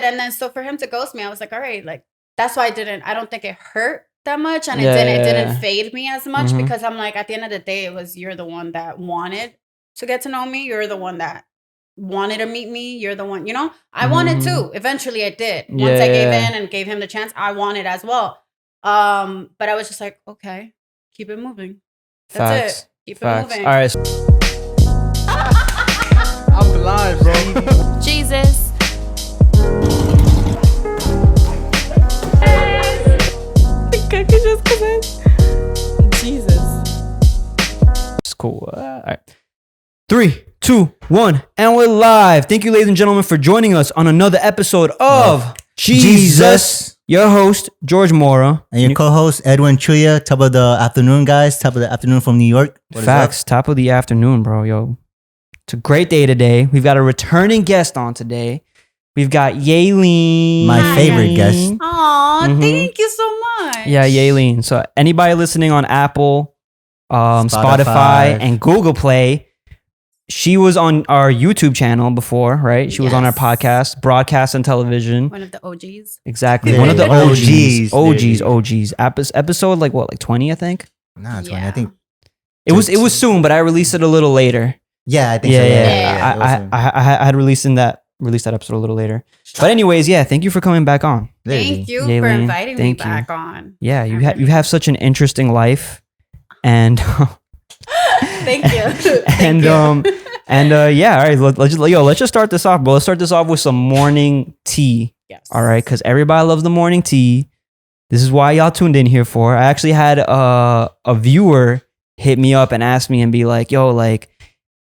it. And then so for him to ghost me, I was like, all right, like that's why I don't think it hurt that much. And it didn't fade me as much because I'm like, at the end of the day, you're the one that wanted to get to know me. You're the one that wanted to meet me. You're the one, I wanted to. Eventually I did. Once I gave in and gave him the chance, I wanted as well. But I was just like, okay, keep it moving. That's it. Keep it moving. All right. I'm live, bro. Geezus. I could just come in. Geezus. It's cool. All right. 3, 2, 1, and we're live. Thank you, ladies and gentlemen, for joining us on another episode of Geezus. Your host, George MORA. And your co-host, Edwin CHUYA. Top of the afternoon, guys. Top of the afternoon from New York. Facts. Top of the afternoon, bro. Yo, it's a great day today. We've got a returning guest on today. We've got Yaelene. My favorite guest. Aw, thank you so much. Yeah, Yaelene. So anybody listening on Apple, Spotify, and Google Play, she was on our YouTube channel before, right? She was on our podcast, Broadcast and Television. One of the OGs. Exactly. Yeah, one of the OGs. OGs. Episode like 20, I think? Nah, 20. I think it was soon, but I released it a little later. Yeah, I think so. Yeah. I had released that episode a little later. But anyways, yeah, thank you for coming back on. Thank you Yaelene, for inviting me back on. Yeah, you have such an interesting life, and thank you. Yeah, all right, let's just start this off, bro. Let's start this off with some morning tea. Yes. All right, because everybody loves the morning tea. This is why y'all tuned in here for. I actually had a viewer hit me up and ask me and be like, yo, like,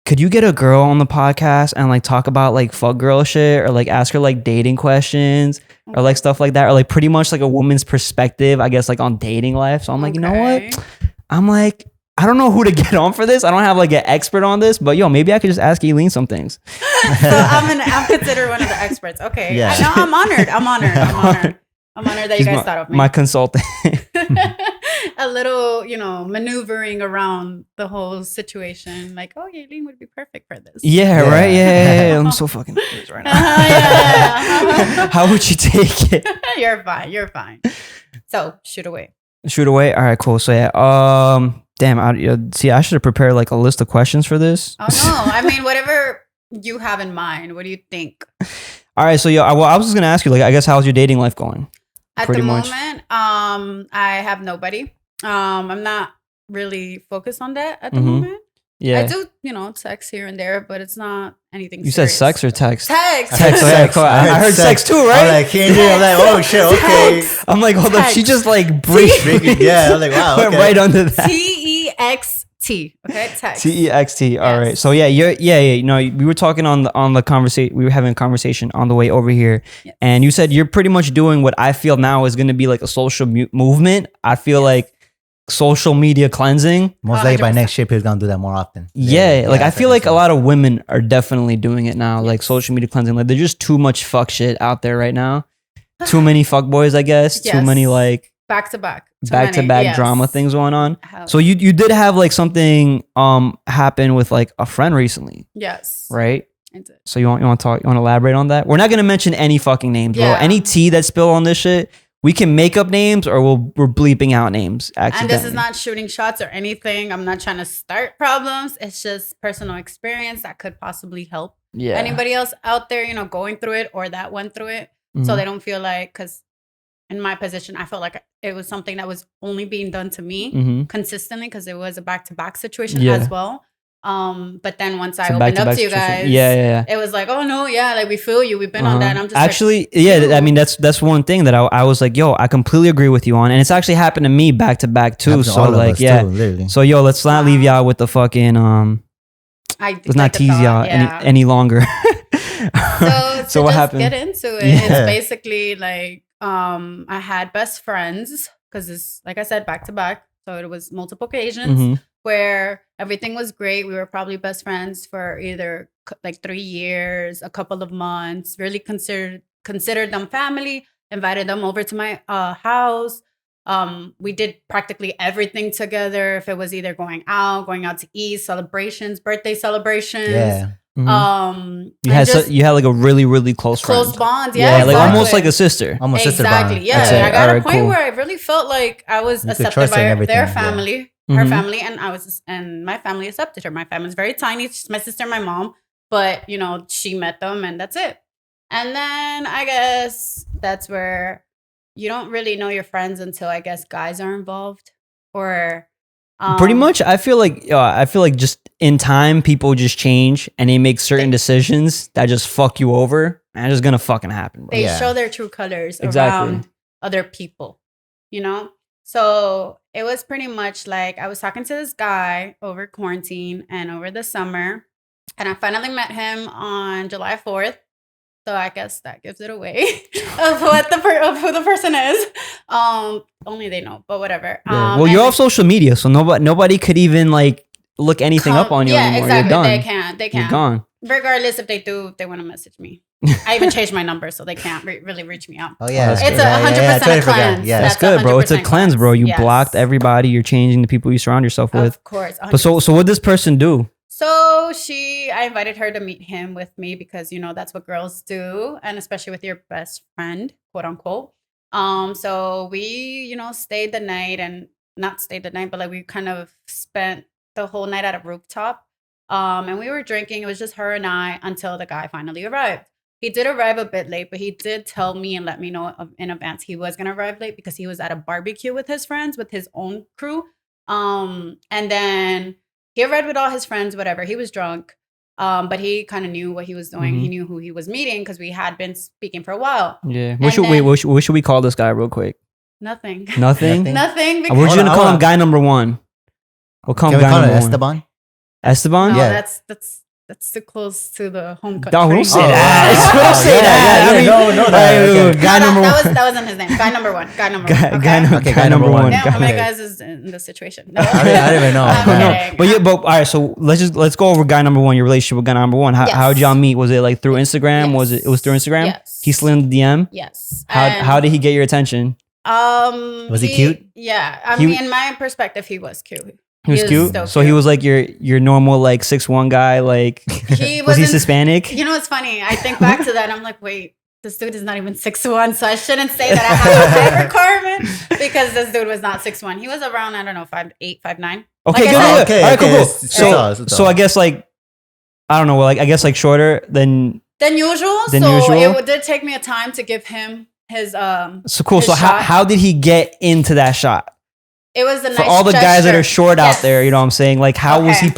could you get a girl on the podcast and like talk about like fuck girl shit or like ask her like dating questions or like stuff like that, or like pretty much like a woman's perspective, I guess, like on dating life. So I'm like, you know what? I'm like, I don't know who to get on for this. I don't have like an expert on this, but yo, maybe I could just ask Yaelene some things. So I'm considered one of the experts. Okay. Yeah. I'm honored. I'm honored that you guys thought of me. My consultant. A little, maneuvering around the whole situation. Like, oh, Yaelene would be perfect for this. Yeah, right? Yeah. I'm so fucking nervous right now. How would you take it? You're fine. So, shoot away. All right, cool. So yeah, damn, I should have prepared like a list of questions for this. Oh no, I mean, whatever you have in mind. What do you think? All right, so I was just gonna ask you, like, I guess, how's your dating life going? At the moment, I have nobody. I'm not really focused on that at the moment. Yeah, I do, sex here and there, but it's not anything. You serious. said sex or text? Text. Okay, cool. I heard sex too, right? I'm like, I'm like, oh shit, okay. I'm like, hold up, she just like breathed. Yeah, I'm like, wow, okay. Right under that. TEXT. Okay, text. TEXT. All right. So yeah, we were talking on the conversation. We were having a conversation on the way over here, and you said you're pretty much doing what I feel now is going to be like a social movement. I feel like social media cleansing. Most likely by next year, he's gonna do that more often. Yeah, like I feel like a lot of women are definitely doing it now, like social media cleansing. Like there's just too much fuck shit out there right now. Too many fuck boys, I guess. Yes. Too many like back to back drama things going on. So you did have like something happen with like a friend recently. Yes. Right? I did. So you want to elaborate on that? We're not gonna mention any fucking names, bro. Any tea that spill on this shit. We can make up names or we're bleeping out names. And this is not shooting shots or anything. I'm not trying to start problems. It's just personal experience that could possibly help anybody else out there, going through it or that went through it. So they don't feel like, because in my position, I felt like it was something that was only being done to me consistently because it was a back-to-back situation as well. But then once I opened up to you guys, it was like, oh no, like we feel you. We've been on that. And I'm just actually, I mean, that's one thing that I was like, yo, I completely agree with you on, and it's actually happened to me back to back too. So like, too, so yo, let's not leave y'all with the fucking let's not tease y'all any longer. So what happened? Get into it. It's basically like I had best friends because it's, like I said, back to back. So it was multiple occasions where everything was great. We were probably best friends for either like 3 years, a couple of months, really considered them family, invited them over to my house. We did practically everything together. If it was either going out to eat, celebrations, birthday celebrations, You had like a really, really close bond. Yeah, like almost like a sister. Almost sister exactly. bond. Yeah, I got a point where I really felt like I was accepted by their family, her family, and my family accepted her. My family's very tiny. It's my sister and my mom, but you know, she met them, and that's it. And then I guess that's where you don't really know your friends until I guess guys are involved, or pretty much. I feel like just in time, people just change and they make certain decisions that just fuck you over, and it's just gonna fucking happen. Bro. They show their true colors around other people, you know. So it was pretty much like I was talking to this guy over quarantine and over the summer, and I finally met him on July 4th. So I guess that gives it away of who the person is. Only they know, but whatever. Yeah. Well, you're off social media, so nobody could even like look anything up on you anymore. Exactly. You're done. They can't. You're gone. Regardless if they do, they want to message me. I even changed my number so they can't really reach me out. Oh yeah, it's 100% a cleanse. Yeah, that's good, bro. It's a cleanse, bro. You blocked everybody. You're changing the people you surround yourself with. Of course. 100%. But so what did this person do? So I invited her to meet him with me because, you know, that's what girls do. And especially with your best friend, quote unquote. So we, you know, stayed the night but like we kind of spent the whole night at a rooftop. And we were drinking. It was just her and I until the guy finally arrived. He did arrive a bit late, but he did tell me and let me know in advance he was going to arrive late because he was at a barbecue with his friends, with his own crew. And then he arrived with all his friends, whatever. He was drunk, but he kind of knew what he was doing. He knew who he was meeting because we had been speaking for a while. Yeah. What should we call this guy real quick? Nothing. Nothing? Nothing. We're just going to call him guy number one. We'll call him guy number one. Esteban? Esteban? No, yeah. That's too close to the home country. Don't say that. Don't say that. No. Guy number one. That wasn't his name. Guy number one. Guy number one. Guy number one. Yeah, how many guys is in this situation? No. I don't even know. But all right. So let's go over guy number one. Your relationship with guy number one. How did y'all meet? Was it like through Instagram? Yes. It was through Instagram? Yes. He slid in the DM? Yes. How did he get your attention? Was he cute? Yeah. I mean, in my perspective, he was cute. He was cute. So he was like your normal like 6'1" guy. Like was he Hispanic? You know, it's funny. I think back to that. I'm like, wait, this dude is not even 6'1", so I shouldn't say that I have a height requirement because this dude was not 6'1". He was around, I don't know, 5'8", 5'9". Okay, like good. All right, cool. So I guess like I don't know, like I guess like shorter than usual. It did take me a time to give him his So cool. His so how did he get into that shot? It was a nice for all the gesture. Guys that are short out there, you know what I'm saying? Like, how was he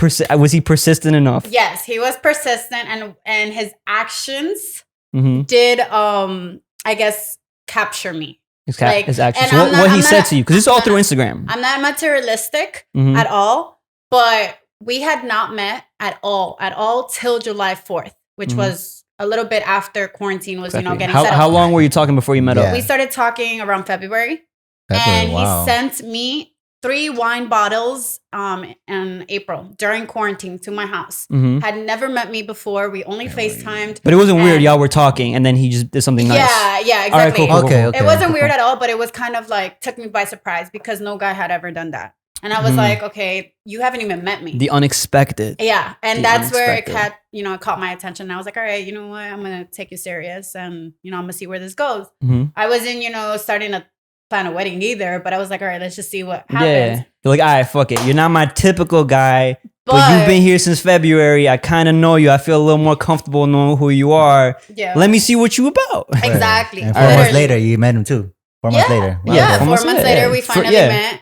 persistent enough? Yes, he was persistent, and his actions did, I guess, capture me. His actions. So what he said to you, because it's all through Instagram. I'm not materialistic at all, but we had not met at all till July 4th, which was a little bit after quarantine was, getting set up. How long were you talking before you met up? We started talking around February. And he sent me 3 wine bottles in April during quarantine to my house. Had never met me before. We only FaceTimed. But it wasn't weird. Y'all were talking and then he just did something nice. Yeah, exactly. All right, cool. It wasn't weird at all, but it was kind of like took me by surprise because no guy had ever done that. And I was like, okay, you haven't even met me. The unexpected. Yeah. And that's where it caught my attention. And I was like, all right, you know what? I'm going to take you serious and, I'm going to see where this goes. I wasn't, starting to plan a wedding either, but I was like, all right, let's just see what happens. Yeah. You're like, all right, fuck it. You're not my typical guy, but you've been here since February. I kind of know you. I feel a little more comfortable knowing who you are. Yeah. Let me see what you about. Exactly. And 4 months later, you met him too. 4 months later. Wow. Yeah, 4 months later, we finally met.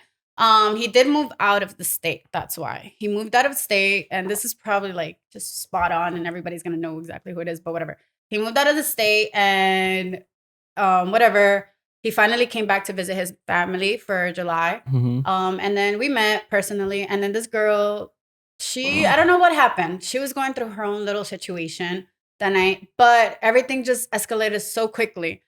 He did move out of the state. That's why. He moved out of state, and this is probably like just spot on, and everybody's going to know exactly who it is, but whatever. He moved out of the state, and whatever. He finally came back to visit his family for July. And then we met personally. And then this girl, I don't know what happened. She was going through her own little situation that night, but everything just escalated so quickly.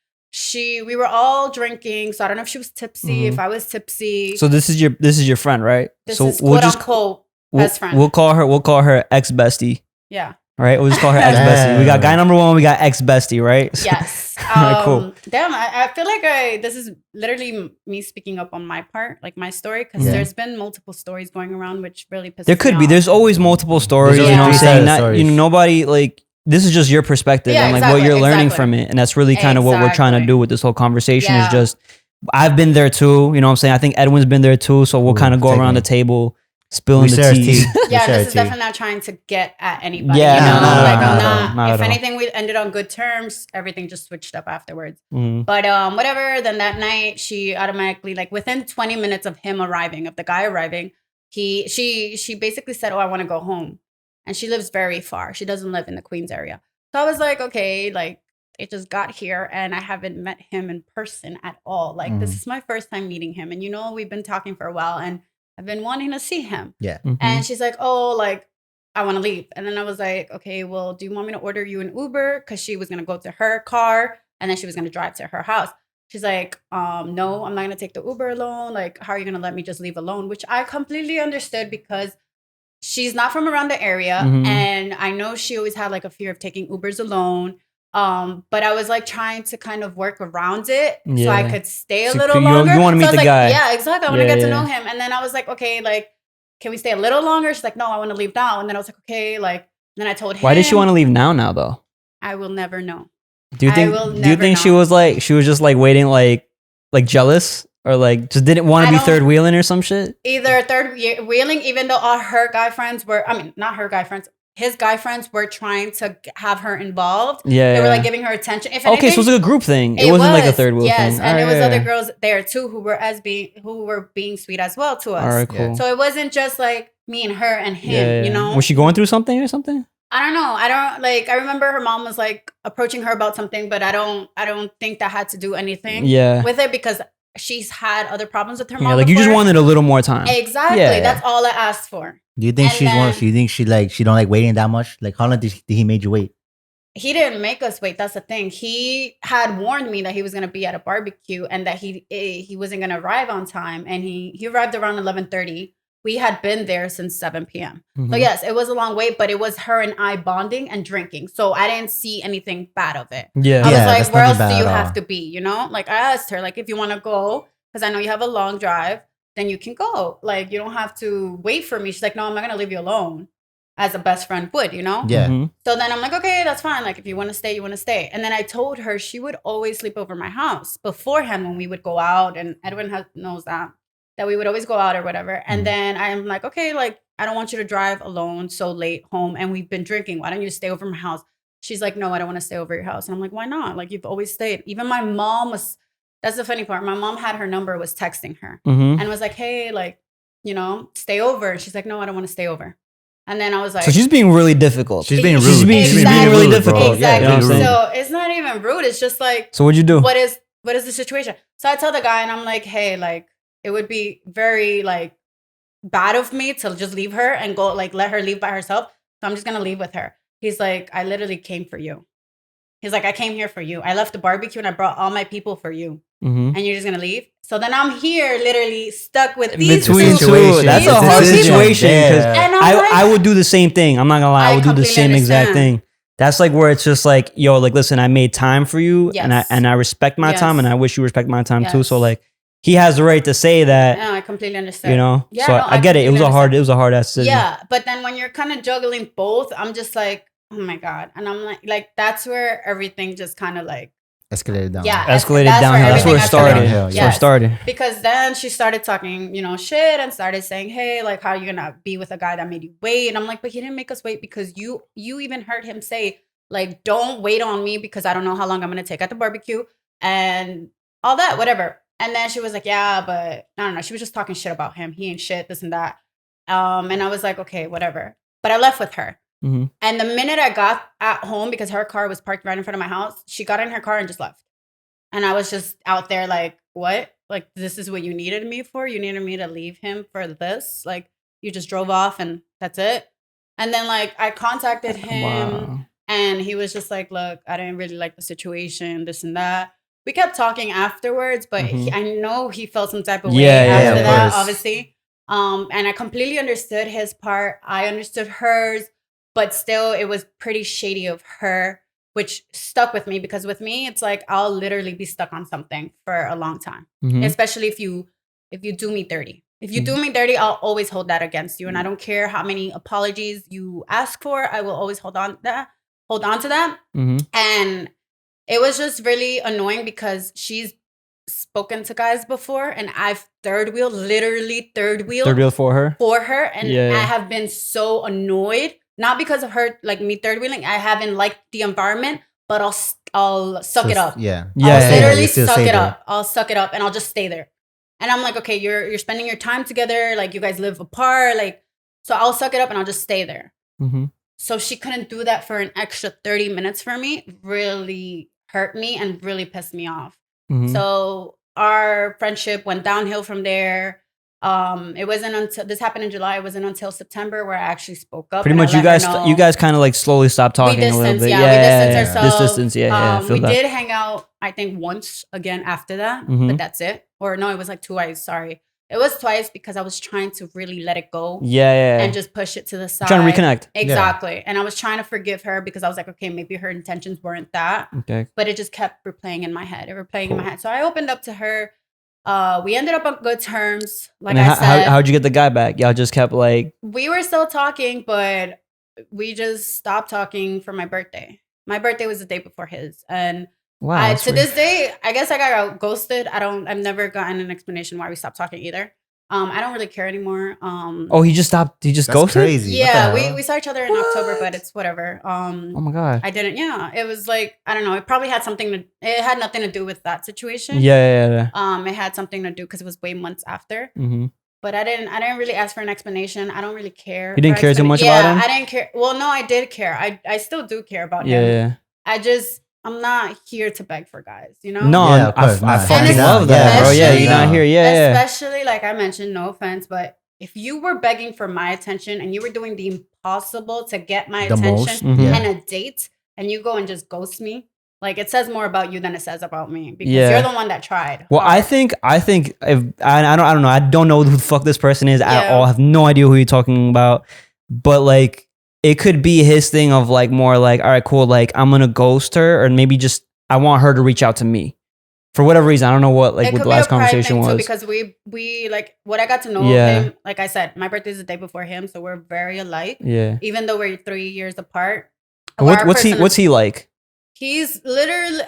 We were all drinking, so I don't know if she was tipsy, if I was tipsy. So this is your friend, right? This is quote unquote best friend. We'll call her ex bestie. Yeah. All right, we'll just call her ex bestie. We got guy number 1. We got ex bestie, right? Yes. Right, cool. Damn, I feel like this is literally me speaking up on my part, like my story, because there's been multiple stories going around, which really pisses me off. There could be. There's always multiple stories. You know what I'm saying? Not, nobody like. This is just your perspective and like what you're learning from it, and that's really kind of what we're trying to do with this whole conversation. Is just I've been there too. You know what I'm saying? I think Edwin's been there too. So we'll kind of go around the table. Spilling the tea. This is definitely not trying to get at anybody. Yeah, you know? not if anything, we ended on good terms. Everything just switched up afterwards. But whatever. Then that night, she automatically, like within 20 minutes of him arriving, of the guy arriving, she basically said, "Oh, I want to go home," and she lives very far. She doesn't live in the Queens area. So I was like, okay, like it just got here, and I haven't met him in person at all. Like this is my first time meeting him, and we've been talking for a while, and I've been wanting to see him. Yeah. And she's like, oh, like, I want to leave. And then I was like, okay, well, do you want me to order you an Uber? Because she was going to go to her car and then she was going to drive to her house. She's like, no, I'm not going to take the Uber alone. Like, how are you going to let me just leave alone? Which I completely understood because she's not from around the area. And I know she always had like a fear of taking Ubers alone. But I was like trying to kind of work around it so I could stay a little longer. You want to meet the guy. Yeah, exactly. I want to get to know him. And then I was like, okay, like, can we stay a little longer? She's like, no, I want to leave now. And then I was like, okay, like, then I told him. Why did she want to leave now though? I will never know. Do you think she was just like waiting, like jealous or like just didn't want to be third wheeling or some shit? Either third wheeling, even though all her guy friends were, not her guy friends. His guy friends were trying to have her involved. Yeah, they were like giving her attention. If anything, so it was like a group thing. It wasn't like a third wheel thing. Yes, and it was other girls there too who were being sweet as well to us. All right, cool. So it wasn't just like me and her and him. You know, was she going through something or something? I don't know. I remember her mom was like approaching her about something, but I don't think that had to do anything. With it because she's had other problems with her mom. Yeah, like before. You just wanted a little more time. Exactly. Yeah. That's all I asked for. Do you think she don't like waiting that much? Like how long did he made you wait? He didn't make us wait. That's the thing. He had warned me that he was going to be at a barbecue and that he wasn't going to arrive on time. And he arrived around 11:30. We had been there since 7 p.m. So yes, it was a long wait, but it was her and I bonding and drinking. So I didn't see anything bad of it. Yeah. I was like, where else do you have to be? You know, like I asked her, like, if you want to go, because I know you have a long drive, then you can go. Like, you don't have to wait for me. She's like, no, I'm not going to leave you alone as a best friend would, you know? Yeah. So then I'm like, okay, that's fine. Like, if you want to stay, you want to stay. And then I told her she would always sleep over my house beforehand when we would go out. And Edwin knows that we would always go out or whatever. And then I'm like, okay, like, I don't want you to drive alone so late home. And we've been drinking. Why don't you stay over my house? She's like, no, I don't want to stay over your house. And I'm like, why not? Like, you've always stayed. Even my mom was, that's the funny part. My mom had her number, was texting her and was like, hey, like, you know, stay over. And she's like, no, I don't want to stay over. And then I was like, so she's being really difficult. She's being rude. She's being really difficult. Exactly. Yeah, you know what I'm saying? So it's not even rude. It's just like, so what'd you do? What is the situation? So I tell the guy and I'm like, hey, like, it would be very like bad of me to just leave her and go like let her leave by herself. So I'm just going to leave with her. He's like, I literally came for you. He's like, I came here for you. I left the barbecue and I brought all my people for you. And you're just going to leave? So then I'm here literally stuck with these between two. That's a hard situation because I would do the same thing. I'm not going to lie. I would do the same exact thing. That's like where it's just like, yo, like, listen, I made time for you and I respect my time and I wish you respect my time too. So like, he has the right to say that. No, I completely understand. You know? Yeah, so no, I get it. It was a hard ass decision. Yeah. But then when you're kind of juggling both, I'm just like, oh my God. And I'm like, that's where everything just kind of like escalated down. Yeah. Escalated downhill. That's where it started. That's where it started. Because then she started talking, you know, shit and started saying, hey, like, how are you going to be with a guy that made you wait? And I'm like, but he didn't make us wait because you even heard him say, like, don't wait on me because I don't know how long I'm going to take at the barbecue and all that, whatever. And then she was like, yeah, but I don't know. She was just talking shit about him. He ain't shit, this and that. And I was like, okay, whatever. But I left with her. And the minute I got at home, because her car was parked right in front of my house, she got in her car and just left. And I was just out there like, what? Like, this is what you needed me for? You needed me to leave him for this? Like, you just drove off and that's it? And then, like, I contacted him and he was just like, look, I didn't really like the situation, this and that. We kept talking afterwards, but I know he felt some type of way after that, obviously. And I completely understood his part. I understood hers. but still it was pretty shady of her, which stuck with me because with me, it's like I'll literally be stuck on something for a long time, especially if you do me dirty. If you do me dirty, I'll always hold that against you. And I don't care how many apologies you ask for, I will always hold on to that. And it was just really annoying because she's spoken to guys before and I've literally third wheel for her. And I have been so annoyed, not because of her, like me third wheeling. I haven't liked the environment, but I'll suck it up. Yeah. I'll literally suck it up. I'll suck it up and I'll just stay there. And I'm like, okay, you're spending your time together. Like you guys live apart. Like, so I'll suck it up and I'll just stay there. So she couldn't do that for an extra 30 minutes for me. Really hurt me and really pissed me off. So our friendship went downhill from there. It wasn't until this happened in July. It wasn't until September where I actually spoke up. Pretty much, you guys kind of like slowly stopped talking a little bit. We distanced ourselves. This distance, we did hang out, I think, once again after that, but that's it. Or no, it was like twice. Sorry, it was twice because I was trying to really let it go. And just push it to the side. Trying to reconnect. Exactly. And I was trying to forgive her because I was like, okay, maybe her intentions weren't that. Okay. But it just kept replaying in my head. In my head. So I opened up to her. We ended up on good terms. Like I said. How'd you get the guy back? Y'all just kept like... We were still talking, but we just stopped talking for my birthday. My birthday was the day before his. And to this day, I guess I got ghosted. I've never gotten an explanation why we stopped talking either. I don't really care anymore. He just stopped. He just ghosted? Crazy. Yeah, we saw each other in October, but it's whatever. Oh my God. I didn't. Yeah, it was like, I don't know. It probably had it had nothing to do with that situation. Yeah. It had something to do because it was way months after. But I didn't really ask for an explanation. I don't really care. You didn't care too much about him? I didn't care. Well, no, I did care. I still do care about him. I'm not here to beg for guys, you know? No, I fucking love that, bro. Yeah, you're not here. Yeah. Especially, like I mentioned, no offense, but if you were begging for my attention and you were doing the impossible to get my attention and a date, and you go and just ghost me, like it says more about you than it says about me because you're the one that tried. Well, I think if I don't know, I don't know who the fuck this person is at all. I have no idea who you're talking about, but like. It could be his thing of like more like, all right, cool. Like I'm going to ghost her or maybe just, I want her to reach out to me for whatever reason. I don't know what the last conversation was. Because we like what I got to know of him. Like I said, my birthday is the day before him. So we're very alike. Yeah. Even though we're 3 years apart. What's he like? He's literally,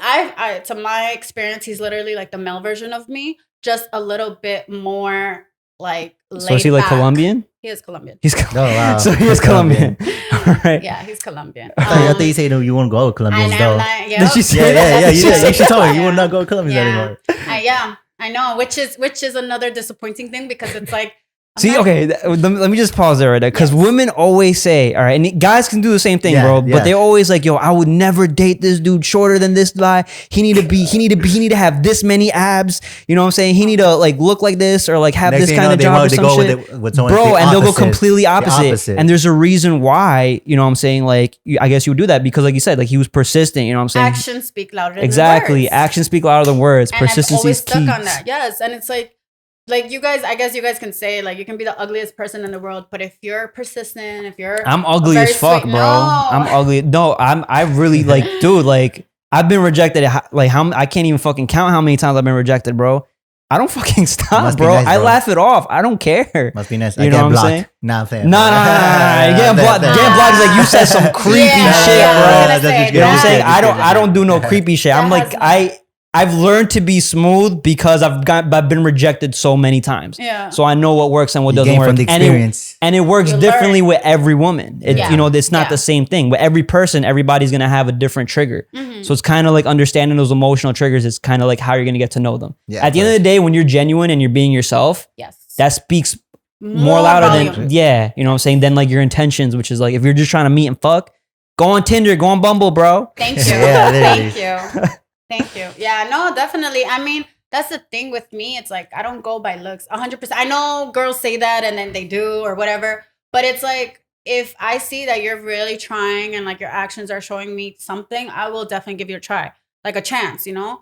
to my experience, he's literally like the male version of me. Just a little bit more like So is he like Colombian? He is Colombian. Wow. So he is Colombian. All right. Yeah, he's Colombian. I thought you said no, you won't go with Colombians though. Did she say that? Yeah, you did. You told me you will not go with Colombians anymore. I know, which is another disappointing thing because it's like. Let me just pause there right there because women always say, all right, and guys can do the same thing, bro. But they're always like, yo, I would never date this dude shorter than this guy. He need to have this many abs. You know what I'm saying? He need to like look like this or like have this kind of job or some shit, bro. And they'll go completely opposite. And there's a reason why. You know what I'm saying? Like, I guess you would do that because, like you said, like he was persistent. You know what I'm saying? Actions speak louder than words. Actions speak louder than words. And Persistency is key. I'm always stuck on that. Yes, and it's like you guys, I guess you guys can say like you can be the ugliest person in the world, but if you're persistent, I'm ugly as fuck, bro. I'm ugly. No, I really like, dude. Like I've been rejected. Like I can't even fucking count how many times I've been rejected, bro. I don't fucking stop, bro. Nice, I laugh it off. I don't care. Must be nice. You know what I'm saying? Nah, I'm saying. Nah. Getting blocked is like you said some creepy shit, bro. You know what I'm saying? I don't do no creepy shit. I'm like I've learned to be smooth because I've been rejected so many times. Yeah. So I know what works and what doesn't work. From the experience. And it works differently with every woman. You know, it's not the same thing. With every person, everybody's gonna have a different trigger. So it's kind of like understanding those emotional triggers is kind of like how you're gonna get to know them. Yeah, at the end of the day, when you're genuine and you're being yourself, that speaks more louder than you know what I'm saying, than like your intentions, which is like if you're just trying to meet and fuck, go on Tinder, go on Bumble, bro. Thank you. Thank you. Thank you. Yeah, no, definitely. I mean, that's the thing with me. It's like, I don't go by looks 100%. I know girls say that and then they do or whatever. But it's like, if I see that you're really trying and like your actions are showing me something, I will definitely give you a try. Like a chance, you know?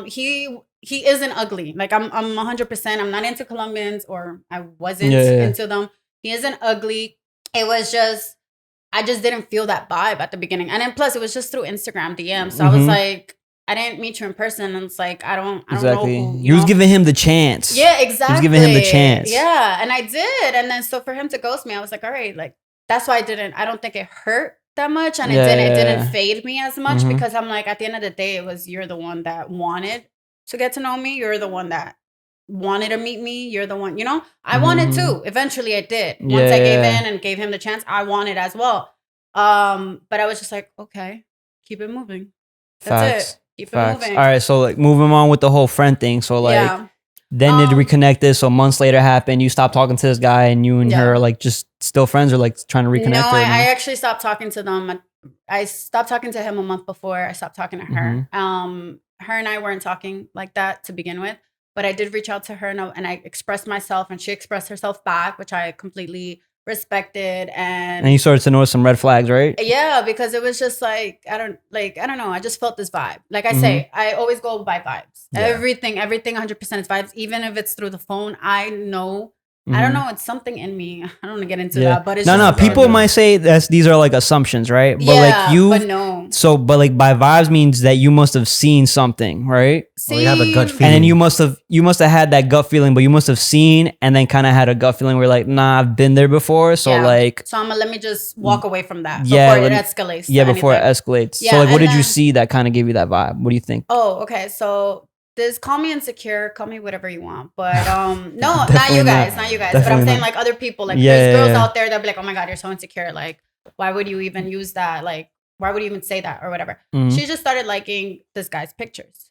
He isn't ugly. Like I'm 100%. I'm not into Colombians or I wasn't into them. He isn't ugly. It was just, I just didn't feel that vibe at the beginning. And then plus it was just through Instagram DM. So I was like, I didn't meet you in person. And it's like, I don't know who, you was giving him the chance. Yeah, exactly. You was giving him the chance. Yeah, and I did. And then so for him to ghost me, I was like, all right, like that's why I don't think it hurt that much. And it didn't fade me as much because I'm like, at the end of the day, it was you're the one that wanted to get to know me. You're the one that wanted to meet me. You're the one, I wanted to. Eventually I did. Once I gave in and gave him the chance, I wanted as well. But I was just like, okay, keep it moving. That's it. Keep it moving. All right, so like moving on with the whole friend thing. So like then did reconnect so months later happened, you stopped talking to this guy and you and her are like just still friends or like trying to reconnect? No, I actually stopped talking to them. I stopped talking to him a month before I stopped talking to her. Her and I weren't talking like that to begin with, but I did reach out to her and I expressed myself and she expressed herself back, which I completely respected. And you started to notice some red flags, right? Yeah, because it was just like I don't know, I just felt this vibe. Like I say, I always go by vibes. Everything 100% is vibes. Even if it's through the phone, I know I don't know, it's something in me. I don't want to get into that, but it's no. People might say that these are like assumptions, right? But like but no. So, but like by vibes means that you must have seen something, right? Or you have a gut feeling, and then you must have had that gut feeling, but you must have seen and then kind of had a gut feeling where you're like, nah, I've been there before. So like, so let me just walk away from that before it escalates. Yeah, before it escalates. So like, what did you see that kind of gave you that vibe? What do you think? Oh, okay. So this, call me insecure, call me whatever you want, but no, not you guys. But I'm saying like other people, like there's girls out there that be like, oh my god, you're so insecure. Like, why would you even use that? Like, why would you even say that or whatever? She just started liking this guy's pictures.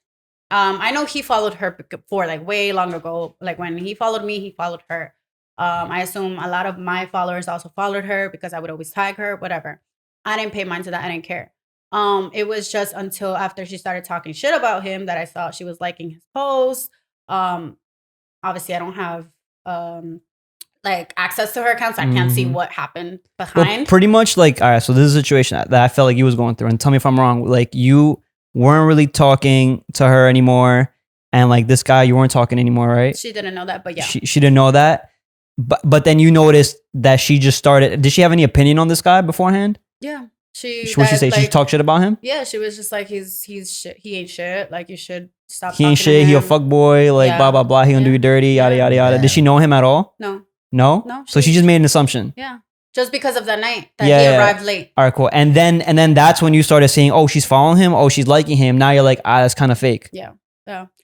I know he followed her before, like way long ago. Like when he followed me, he followed her. I assume a lot of my followers also followed her because I would always tag her, whatever. I didn't pay mind to that. I didn't care. It was just until after she started talking shit about him that I saw she was liking his posts. Obviously I don't have like access to her accounts. I can't see what happened behind. But pretty much like, all right, so this is a situation that I felt like you was going through, and tell me if I'm wrong. Like you weren't really talking to her anymore, and like this guy, you weren't talking anymore, right? She didn't know that, but yeah. She didn't know that. But then you noticed that she just started. Did she have any opinion on this guy beforehand? Yeah. What she say? Like, she talked shit about him? Yeah, she was just like, he's shit. He ain't shit. Like, you should stop. He ain't shit. He a fuck boy. Like blah blah blah. He gonna do you dirty. Yada yada yada. Did she know him at all? No. So she just made an assumption. Yeah, just because of that night that he arrived late. All right, cool. And then that's when you started saying, oh, she's following him. Oh, she's liking him. Now you're like, that's kind of fake. Yeah.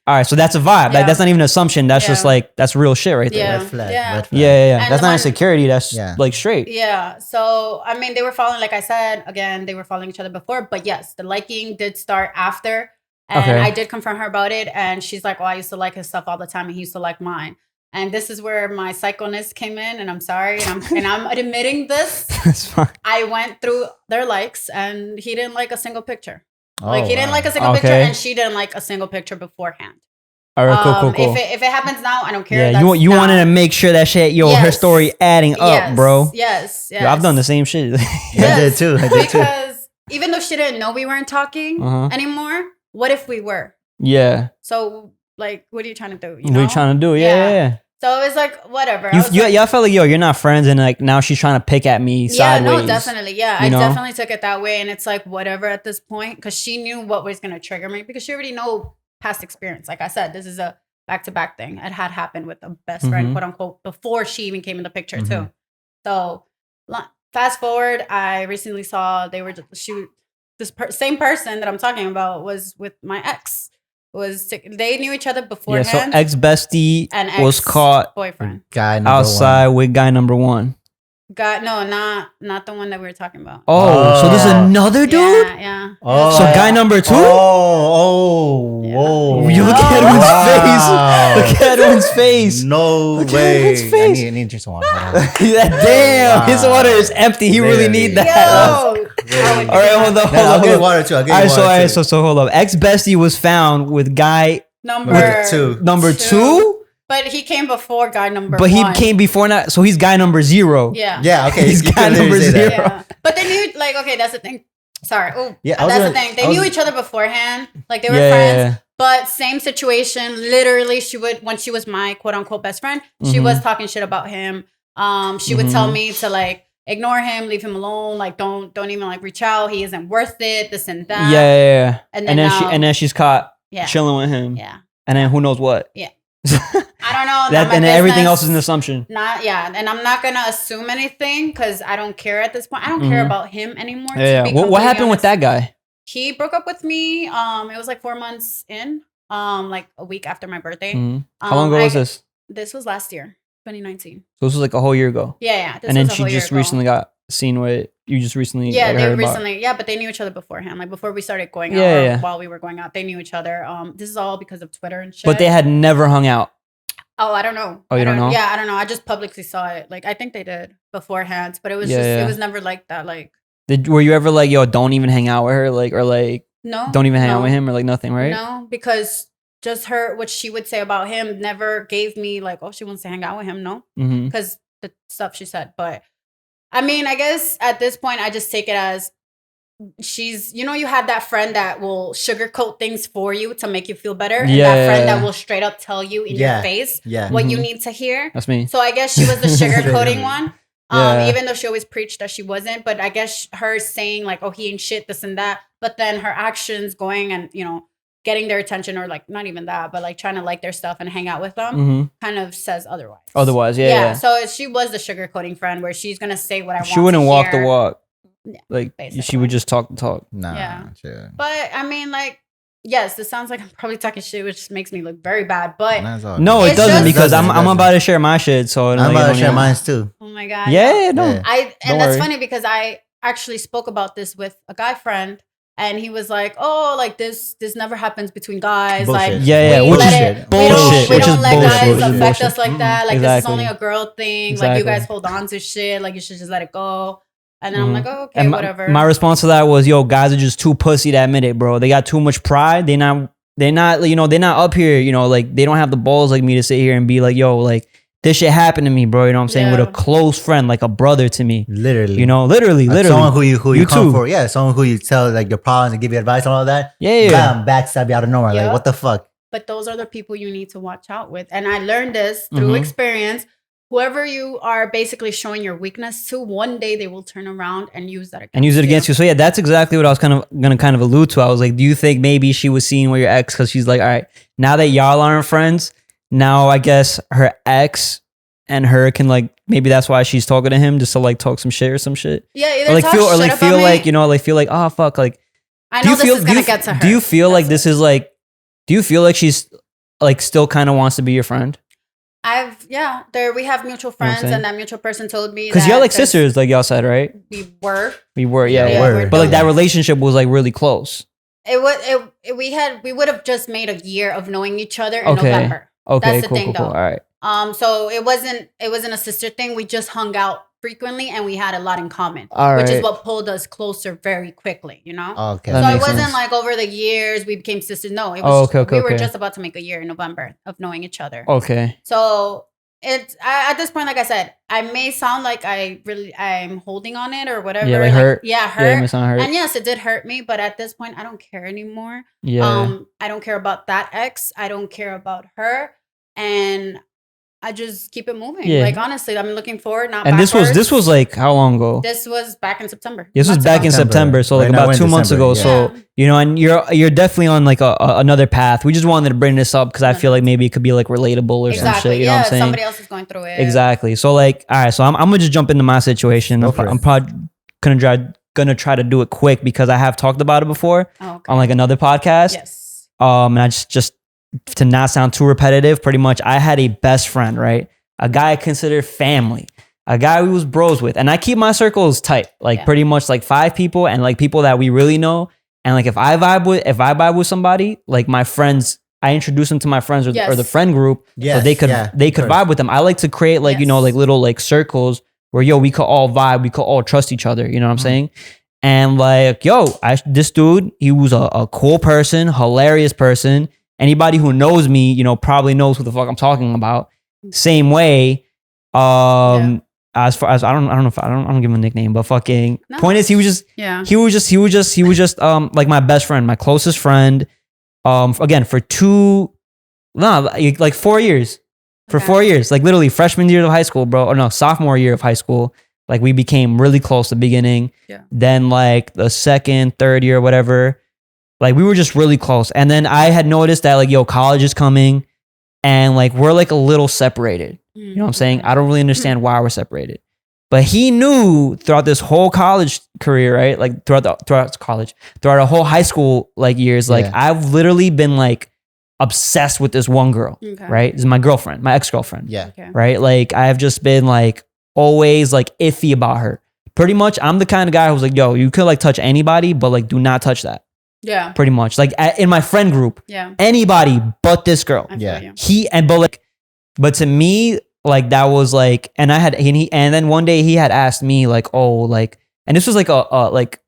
All right, so that's a vibe. Like, that's not even an assumption. That's just like, that's real shit right there. Red flag. Yeah. Yeah. That's not insecurity. That's like straight. Yeah. So, I mean, they were following, like I said, again, they were following each other before. But yes, the liking did start after. And I did confront her about it. And she's like, well, I used to like his stuff all the time. And he used to like mine. And this is where my psychoness came in. And I'm sorry. And I'm admitting this. That's fine. I went through their likes and he didn't like a single picture. He didn't like a single picture, and she didn't like a single picture beforehand. All right, cool. If it happens now, I don't care. Yeah, you wanted to make sure that shit, her story adding up, bro. Yes. Yo, I've done the same shit. I did too. Because even though she didn't know we weren't talking anymore, what if we were? Yeah. So, like, what are you trying to do? What are you trying to do? Yeah. So it was like, whatever. Y'all felt like, you're not friends, and like now she's trying to pick at me sideways. Yeah, no, definitely. Yeah, I definitely took it that way. And it's like, whatever at this point, because she knew what was going to trigger me, because she already know past experience. Like I said, this is a back-to-back thing. It had happened with a best friend, quote unquote, before she even came in the picture too. So fast forward, I recently saw same person that I'm talking about was with my ex. They knew each other beforehand. Yeah, so ex-bestie was caught boyfriend outside with guy number one. No, not the one that we were talking about. Oh, so there's another dude? Yeah. Oh, so guy number two? Oh. You look at Edwin's face. Look at Edwin's face. No way. I need just one. Damn, his water is empty. He really need that. All right, hold on. I'll get water too. So hold up. Ex-bestie was found with guy number two. But he came before guy number one. But he came before that, so he's guy number 0. Yeah. Okay. He's guy number 0. Yeah. But they knew, like, okay, that's the thing. Sorry. Oh, yeah, that's the thing. They knew each other beforehand. Like, they were friends. But same situation. Literally, when she was my quote unquote best friend, she was talking shit about him. She would tell me to, like, ignore him, leave him alone. Like, don't even like reach out. He isn't worth it. This and that. Yeah. And then she's caught yeah. chilling with him. Yeah. And then who knows what? Yeah. I don't know. That and everything else is an assumption. And I'm not gonna assume anything because I don't care at this point. I don't care about him anymore. Yeah. What happened with that guy? He broke up with me. It was like 4 months in. Like a week after my birthday. How long ago was this? This was last year, 2019. So this was like a whole year ago. Yeah. And then she just recently got seen with you. Just recently. Yeah, they recently. Yeah, but they knew each other beforehand. Like before we started going out, while we were going out, they knew each other. This is all because of Twitter and shit. But they had never hung out. Oh, I don't know. Oh, you don't know? Yeah, I don't know. I just publicly saw it. Like I think they did beforehand, but it was it was never like that. Like, were you ever like, yo, don't even hang out with her, like, or like, no, don't even hang out with him, or like nothing, right? No, because just her, what she would say about him never gave me like, oh, she wants to hang out with him. No, because the stuff she said. But I mean, I guess at this point, I just take it as she's, you have that friend that will sugarcoat things for you to make you feel better. And that friend that will straight up tell you in your face what you need to hear. That's me. So I guess she was the sugarcoating one. Even though she always preached that she wasn't. But I guess her saying like, oh, he ain't shit, this and that. But then her actions going and, getting their attention, or like not even that, but like trying to like their stuff and hang out with them kind of says otherwise. Yeah. So she was the sugarcoating friend where she's going to say what I want to hear. She wouldn't walk the walk. Yeah, like basically. She would just talk the talk. Nah, yeah. Sure. But I mean, like, yes, this sounds like I'm probably talking shit, which makes me look very bad. But no, it doesn't, because I'm about to share my shit. So I'm about to share mine too. Oh my god. Yeah, no. And that's funny because I actually spoke about this with a guy friend. And he was like, "Oh, like this never happens between guys. Bullshit. Like, which is bullshit. We don't let guys affect us like that. Like this is only a girl thing. Like you guys hold on to shit. Like you should just let it go." And then I'm like, "Oh, okay, whatever." My response to that was, "Yo, guys are just too pussy to admit it, bro. They got too much pride. They're not, they're not up here. Like they don't have the balls like me to sit here and be like, yo, like." This shit happened to me, bro. You know what I'm saying? With a close friend, like a brother to me. Literally. Literally. Someone who you come for. Yeah, someone who you tell like your problems and give you advice and all that. Yeah. Bam, backstab you out of nowhere. Like, what the fuck? But those are the people you need to watch out with. And I learned this through experience. Whoever you are basically showing your weakness to, one day they will turn around and use that against you. So yeah, that's exactly what I was going to allude to. I was like, do you think maybe she was seeing with your ex because she's like, all right, now that y'all aren't friends, now I guess her ex and her can like, maybe that's why she's talking to him, just to like talk some shit or some shit. Yeah, either or like talk feel shit or like about feel me. like, like feel like, oh fuck, like I know this is gonna get to her. Do you feel like this is like, do you feel like she's like still kind of wants to be your friend? We have mutual friends, and that mutual person told me because y'all like sisters, like y'all said, right? We were, but like that relationship was like really close. We would have just made a year of knowing each other in November. Okay, that's the thing, though. All right. So it wasn't a sister thing. We just hung out frequently and we had a lot in common, which is what pulled us closer very quickly, Okay. So it wasn't like over the years we became sisters. No, it was we were just about to make a year in November of knowing each other. Okay. So it's at this point, like I said, I may sound like I'm holding on it or whatever. Yeah, like hurt. Yeah, hurt. Yeah, it may sound hurt. And yes, it did hurt me, but at this point, I don't care anymore. Yeah. I don't care about that ex. I don't care about her. And I just keep it moving. Yeah. Like honestly, I'm looking forward, not and backwards. this was like how long ago? This was back in September. This was back in September, so like about 2 months ago. Yeah. So and you're definitely on like another path. We just wanted to bring this up because I feel like maybe it could be like relatable or some shit. You know what I'm saying? Somebody else is going through it. Exactly. So like, all right. So I'm gonna just jump into my situation. I'm probably gonna try to do it quick because I have talked about it before on like another podcast. Yes. And I just to not sound too repetitive, pretty much I had a best friend, right? A guy I considered family, a guy we was bros with. And I keep my circles tight, like pretty much like 5 people and like people that we really know. And like if I vibe with somebody, like my friends, I introduce them to my friends or the friend group so they could vibe with them. I like to create like, like little like circles where, we could all vibe, we could all trust each other. You know what I'm saying? And like, this dude, he was a cool person, hilarious person. Anybody who knows me, probably knows who the fuck I'm talking about. Same way. As far as I don't know if I don't give him a nickname, but fucking point is he was just like my best friend, my closest friend. Again for 4 years. For 4 years, like literally freshman year of high school, bro. Or no, sophomore year of high school. Like we became really close at the beginning. Yeah. Then like the second, third year, whatever, like we were just really close. And then I had noticed that like, yo, college is coming and like we're like a little separated. You know what I'm saying? I don't really understand why we're separated. But he knew throughout this whole college career, right? Like throughout our whole high school like years, like I've literally been like obsessed with this one girl, right? This is my girlfriend, my ex-girlfriend. Yeah. Right? Like I've just been like always like iffy about her. Pretty much I'm the kind of guy who's like, yo, you could like touch anybody, but like do not touch that. Yeah. Pretty much. Like in my friend group, anybody but this girl. Yeah. But to me, like that was like, and then one day he had asked me like, oh, like, and this was like like,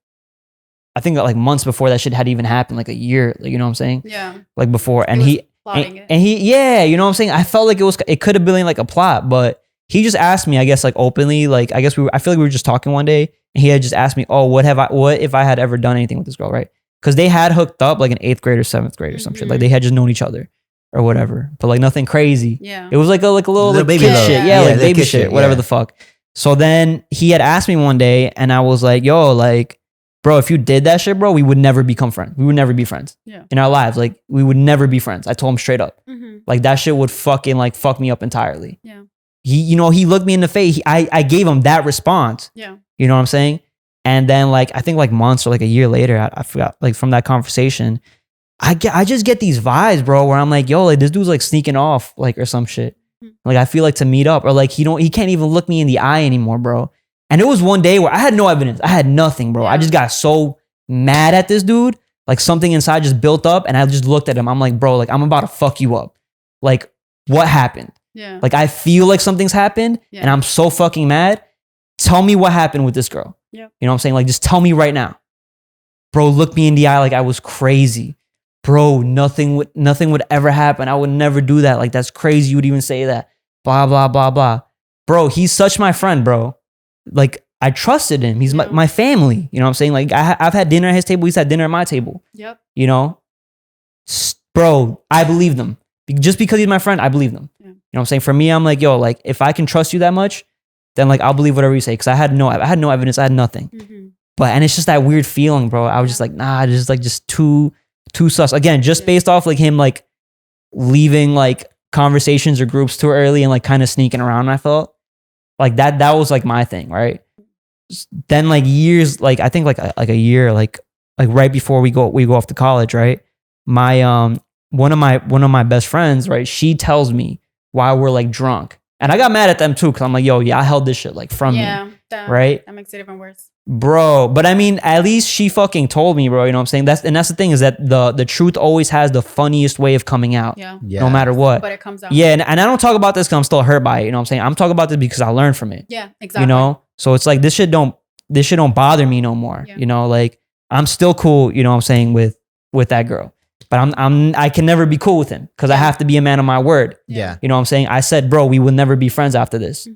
I think like months before that shit had even happened, like a year, like, you know what I'm saying? Yeah. Like before. And he you know what I'm saying? I felt like it could have been like a plot, but he just asked me, I guess like openly, like, I feel like we were just talking one day and he had just asked me, oh, what if I had ever done anything with this girl, right? Because they had hooked up like in 8th grade or 7th grade or some shit. Like they had just known each other or whatever, but like nothing crazy. Yeah. It was like a little like baby kid love. shit. Yeah, like baby shit, whatever the fuck. So then he had asked me one day and I was like, yo, like, bro, if you did that shit, bro, we would never become friends. We would never be friends in our lives. Like we would never be friends. I told him straight up. Like that shit would fucking like fuck me up entirely. Yeah. He looked me in the face. I gave him that response. Yeah. You know what I'm saying? And then like, I think like months or like a year later, I forgot, like from that conversation, I just get these vibes, bro, where I'm like, yo, like this dude's like sneaking off like or some shit. Like I feel like to meet up or like he can't even look me in the eye anymore, bro. And it was one day where I had no evidence. I had nothing, bro. I just got so mad at this dude. Like something inside just built up and I just looked at him. I'm like, bro, like I'm about to fuck you up. Like what happened? Yeah. Like I feel like something's happened and I'm so fucking mad. Tell me what happened with this girl. Yeah. You know what I'm saying? Like just tell me right now. Bro, look me in the eye like I was crazy. Bro, nothing would ever happen. I would never do that. Like that's crazy. You would even say that. Blah, blah, blah, blah. Bro, he's such my friend, bro. Like I trusted him. He's my family. You know what I'm saying? Like I've had dinner at his table. He's had dinner at my table. Yep. You know? Bro, I believe them. Just because he's my friend, I believe them. Yeah. You know what I'm saying? For me, I'm like, yo, like if I can trust you that much, then like I'll believe whatever you say. Cause I had no evidence. I had nothing. And it's just that weird feeling, bro. I was just like, nah, just too sus. Again, just based off like him like leaving like conversations or groups too early and like kind of sneaking around. I felt like that was like my thing, right? Then like years, like I think like a year, like right before we go off to college, right? My one of my best friends, right? She tells me while we're like drunk, and I got mad at them too because I'm like, yo, I held this shit like from me, right? That makes it even worse. Bro, but I mean, at least she fucking told me, bro. You know what I'm saying? That's the thing is that the truth always has the funniest way of coming out. Yeah. No matter what. But it comes out. Yeah, and I don't talk about this because I'm still hurt by it. You know what I'm saying? I'm talking about this because I learned from it. Yeah, exactly. You know? So it's like this shit don't bother me no more. Yeah. You know, like I'm still cool, you know what I'm saying, with that girl. But I can never be cool with him because I have to be a man of my word. Yeah. You know what I'm saying? I said, bro, we will never be friends after this.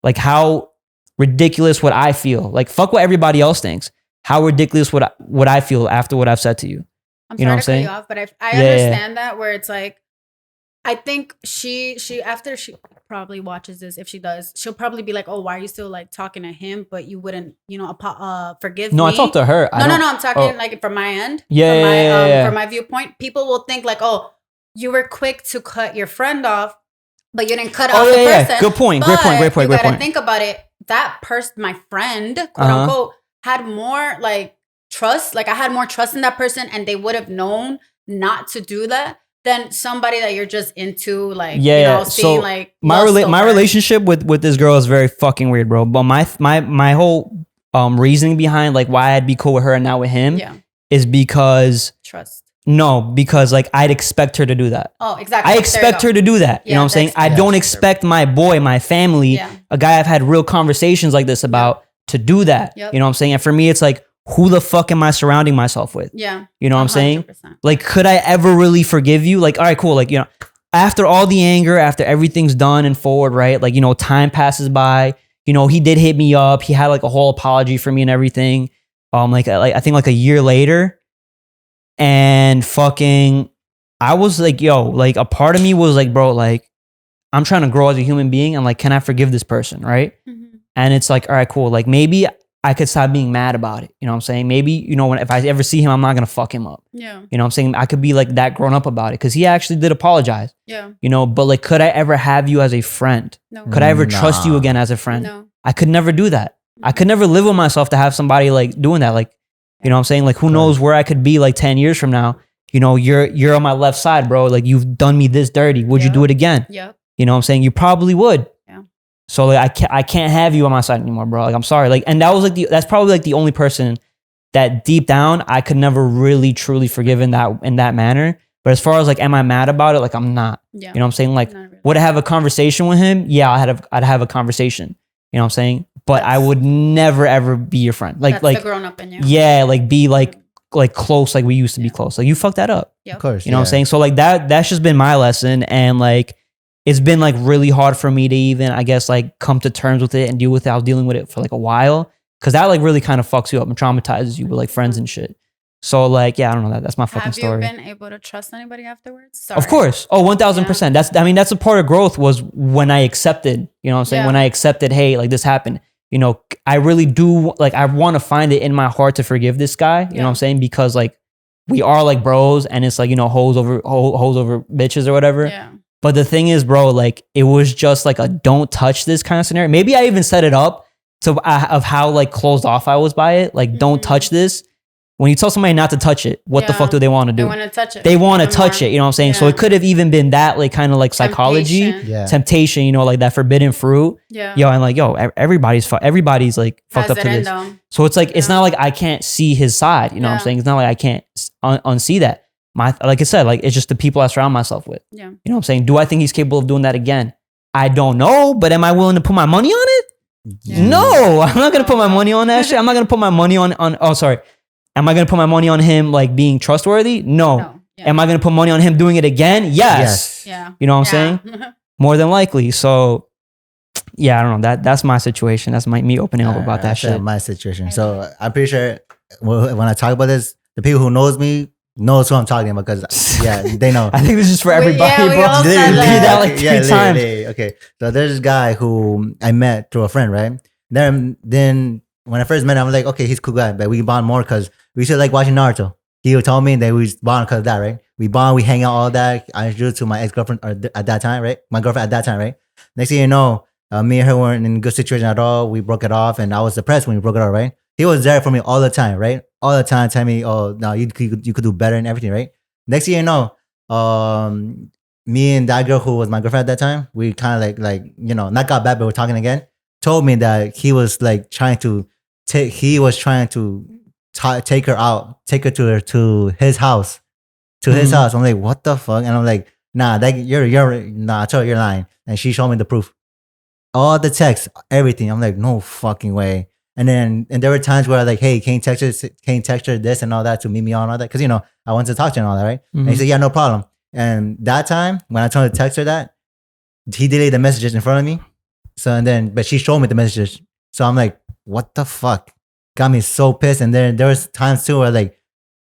Like how ridiculous would I feel? Like fuck what everybody else thinks. How ridiculous would I feel after what I've said to you? You know what I'm saying? Off, but I understand that where it's like, I think she after she probably watches this, if she does, she'll probably be like, oh, why are you still like talking to him? But you wouldn't, you know, forgive me. No, I talked to her. No, I'm talking like from my end. From my viewpoint, people will think like, oh, you were quick to cut your friend off, but you didn't cut off the person. Yeah. Good point. Great point. You gotta think about it. That person, my friend, quote unquote, had more like trust. Like I had more trust in that person, and they would have known not to do that than somebody that you're just into. Like you know, seeing so like my relationship with this girl is very fucking weird, bro. But my whole reasoning behind like why I'd be cool with her and not with him is because trust. No, because like I'd expect her to do that. Oh, exactly. I expect her to do that. You know what I'm saying? I don't expect my boy, my family, a guy I've had real conversations like this about to do that. You know what I'm saying? And for me, it's like, who the fuck am I surrounding myself with? Yeah. You know what I'm saying? Like, could I ever really forgive you? Like, all right, cool. Like, you know, after all the anger, after everything's done and forward, right? Like, you know, time passes by. You know, he did hit me up. He had like a whole apology for me and everything. Like I think like a year later. And fucking, I was like, yo, like a part of me was like, bro, like I'm trying to grow as a human being and like, can I forgive this person, right? And it's like, all right, cool. Like maybe I could stop being mad about it. You know what I'm saying? Maybe, you know, if I ever see him, I'm not going to fuck him up. Yeah. You know what I'm saying? I could be like that grown up about it because he actually did apologize. Yeah. You know, but like, could I ever have you as a friend? No. Could I ever trust you again as a friend? No. I could never do that. I could never live with myself to have somebody like doing that. Like, you know what I'm saying? Like, who knows where I could be like 10 years from now? You know, you're on my left side, bro. Like, you've done me this dirty. Would you do it again? Yep. You know what I'm saying? You probably would. Yeah. So like, I can't have you on my side anymore, bro. Like, I'm sorry. Like, and that was like that's probably like the only person that deep down I could never really truly forgive in that manner. But as far as like, am I mad about it? Like, I'm not. Yeah. You know what I'm saying? Like, Really. would I have a conversation with him? Yeah, I'd have a conversation. You know what I'm saying? But I would never ever be your friend. Like the grown up in you. Yeah, like be like close, like we used to be close. Like you fucked that up. Yep. Of course. You know what I'm saying? So like that's just been my lesson. And like it's been like really hard for me to even, I guess, like come to terms with it and deal with it. I was dealing with it for like a while. Cause that like really kind of fucks you up and traumatizes you with like friends and shit. So like, yeah, I don't know. That's my fucking story. Have you been able to trust anybody afterwards? Sorry. Of course. Oh, 1000%. That's a part of growth was when I accepted, you know what I'm saying? Yeah. When I accepted, hey, like this happened, you know, I really do, like, I want to find it in my heart to forgive this guy, you know what I'm saying? Because like we are like bros and it's like, you know, hoes over bitches or whatever. Yeah. But the thing is, bro, like it was just like a don't touch this kind of scenario. Maybe I even set it up to of how like closed off I was by it. Like, don't touch this. When you tell somebody not to touch it, what the fuck do they want to do? They want to touch it. They want to touch it, you know what I'm saying? So it could have even been that like kind of like psychology, temptation, you know, like that forbidden fruit. Yeah. Yo, and like, yo, everybody's like fucked up to this. So it's like, it's not like I can't see his side, you know what I'm saying? It's not like I can't unsee that. Like I said, like it's just the people I surround myself with. Yeah. You know what I'm saying? Do I think he's capable of doing that again? I don't know, but am I willing to put my money on it? Yeah. No, I'm not going to put my money on that shit. I'm not going to put my money on, am I going to put my money on him like being trustworthy? No. Yeah. Am I going to put money on him doing it again? Yes. Yeah. You know what I'm saying? More than likely. So yeah, I don't know. That's my situation. That's me opening up about that shit. My situation. So I'm pretty sure when I talk about this, the people who knows me knows who I'm talking about because they know. I think this is for everybody, bro. Literally, that like 3 times. Okay. So there's this guy who I met through a friend, right? Then when I first met him, I'm like, okay, he's a cool guy, but we bond more because we used to like watching Naruto. He told me that we bond because of that, right? We bond, we hang out, all that. I introduced to my ex-girlfriend at that time, right? My girlfriend at that time, right? Next thing you know, me and her weren't in a good situation at all. We broke it off, and I was depressed when we broke it off, right? He was there for me all the time, right? All the time, telling me, oh, no, you could do better and everything, right? Next thing you know, me and that girl who was my girlfriend at that time, we kind of like, you know, not got bad, but we're talking again, told me that he was like trying to take her out, take her to his house, his house. I'm like, what the fuck? And I'm like, nah, I told her you're lying. And she showed me the proof. All the texts, everything. I'm like, no fucking way. And there were times where I like, hey, can you text her this and all that to meet me on all that? Because, you know, I wanted to talk to her and all that, right? And he said, yeah, no problem. And that time, when I tried to text her that, he deleted the messages in front of me. So, but she showed me the messages. So I'm like, what the fuck? Got me so pissed. And then there was times too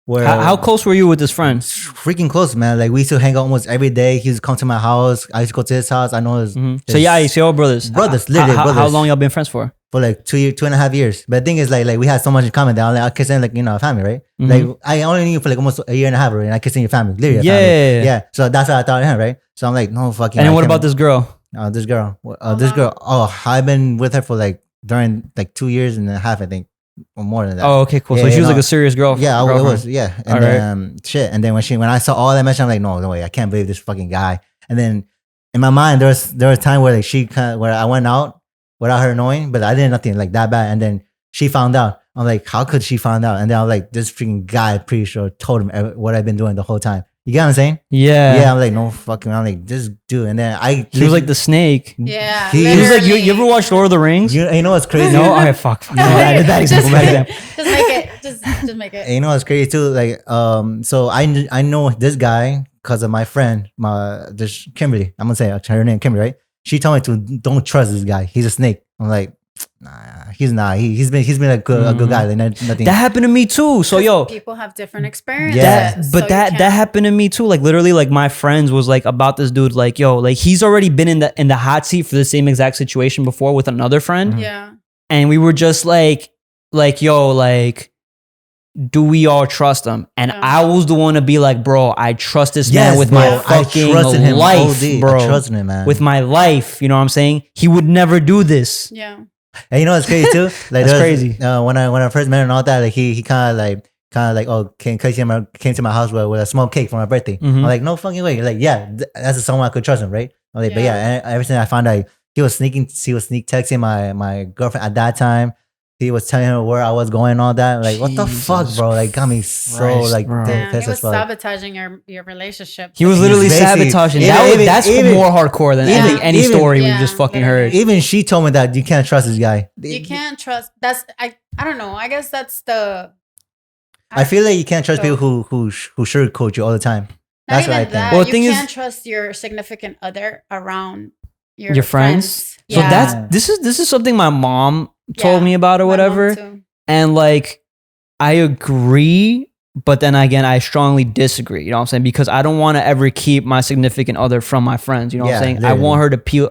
where how close were you with this friend? Freaking close, man. Like we used to hang out almost every day. He used to come to my house. I used to go to his house. I know his so yeah, you see all brothers. Literally brothers. How long y'all been friends for? For like 2.5 years. But the thing is like we had so much in common that I could say like, you know, family, right? Like I only knew you for like almost a year and a half, right? And I could say your family. Literally family. Yeah. So that's what I thought of him, right? So I'm like, no fucking. And then what about this girl? This girl. Oh, I've been with her for like during like 2 years and a half, I think. Or more than that. Oh, okay, cool. So she was like a serious girl. Yeah, it was. Yeah. And then shit. And then when I saw all that message, I'm like, no way, I can't believe this fucking guy. And then in my mind, there was a time where like where I went out without her knowing, but I did nothing like that bad. And then she found out. I'm like, how could she find out? And then I'm like, this freaking guy, pretty sure told him what I've been doing the whole time. You get what I'm saying? Yeah. Yeah, I'm like, no fucking, I'm like, this dude. And then he was like the snake. Yeah. He was like, you ever watched Lord of the Rings? You know what's crazy? No? Alright, fuck. That example. Just make it. Just make it. And you know what's crazy too? Like, so I know this guy because of my friend, this Kimberly. I'm gonna say her name, Kimberly, right? She told me to don't trust this guy. He's a snake. I'm like, Nah, he's not. He's been a good guy. Like nothing. That happened to me too. So yo, people have different experiences. That happened to me too. Like literally, like my friends was like about this dude. Like yo, like he's already been in the hot seat for the same exact situation before with another friend. Yeah. And we were just like yo, like. Do we all trust him? And I was the one to be like, bro, I trust this man with my fucking life, bro. I trusted him, man. With my life, you know what I'm saying? He would never do this. Yeah. And you know what's crazy too? Like that's crazy. When I first met him and all that, like he kind of like came to my house with a small cake for my birthday. I'm like, no fucking way. Like, yeah, that's someone I could trust him, right? I'm like, but yeah, ever since I found out he was sneak texting my girlfriend at that time. He was telling her where I was going and all that. Like, what the fuck, bro? Like, got me so like pissed. He was sabotaging your relationship. He was literally sabotaging. That's more hardcore than any story we've just fucking heard. Even she told me that you can't trust this guy. You can't trust. I don't know. I guess that's the. I feel like you can't trust people who sugarcoat you all the time. That's what I think. Well, you can't trust your significant other around your friends. So this is something my mom told me about or whatever. And like, I agree, but then again, I strongly disagree. You know what I'm saying? Because I don't want to ever keep my significant other from my friends. You know what I'm saying? Literally.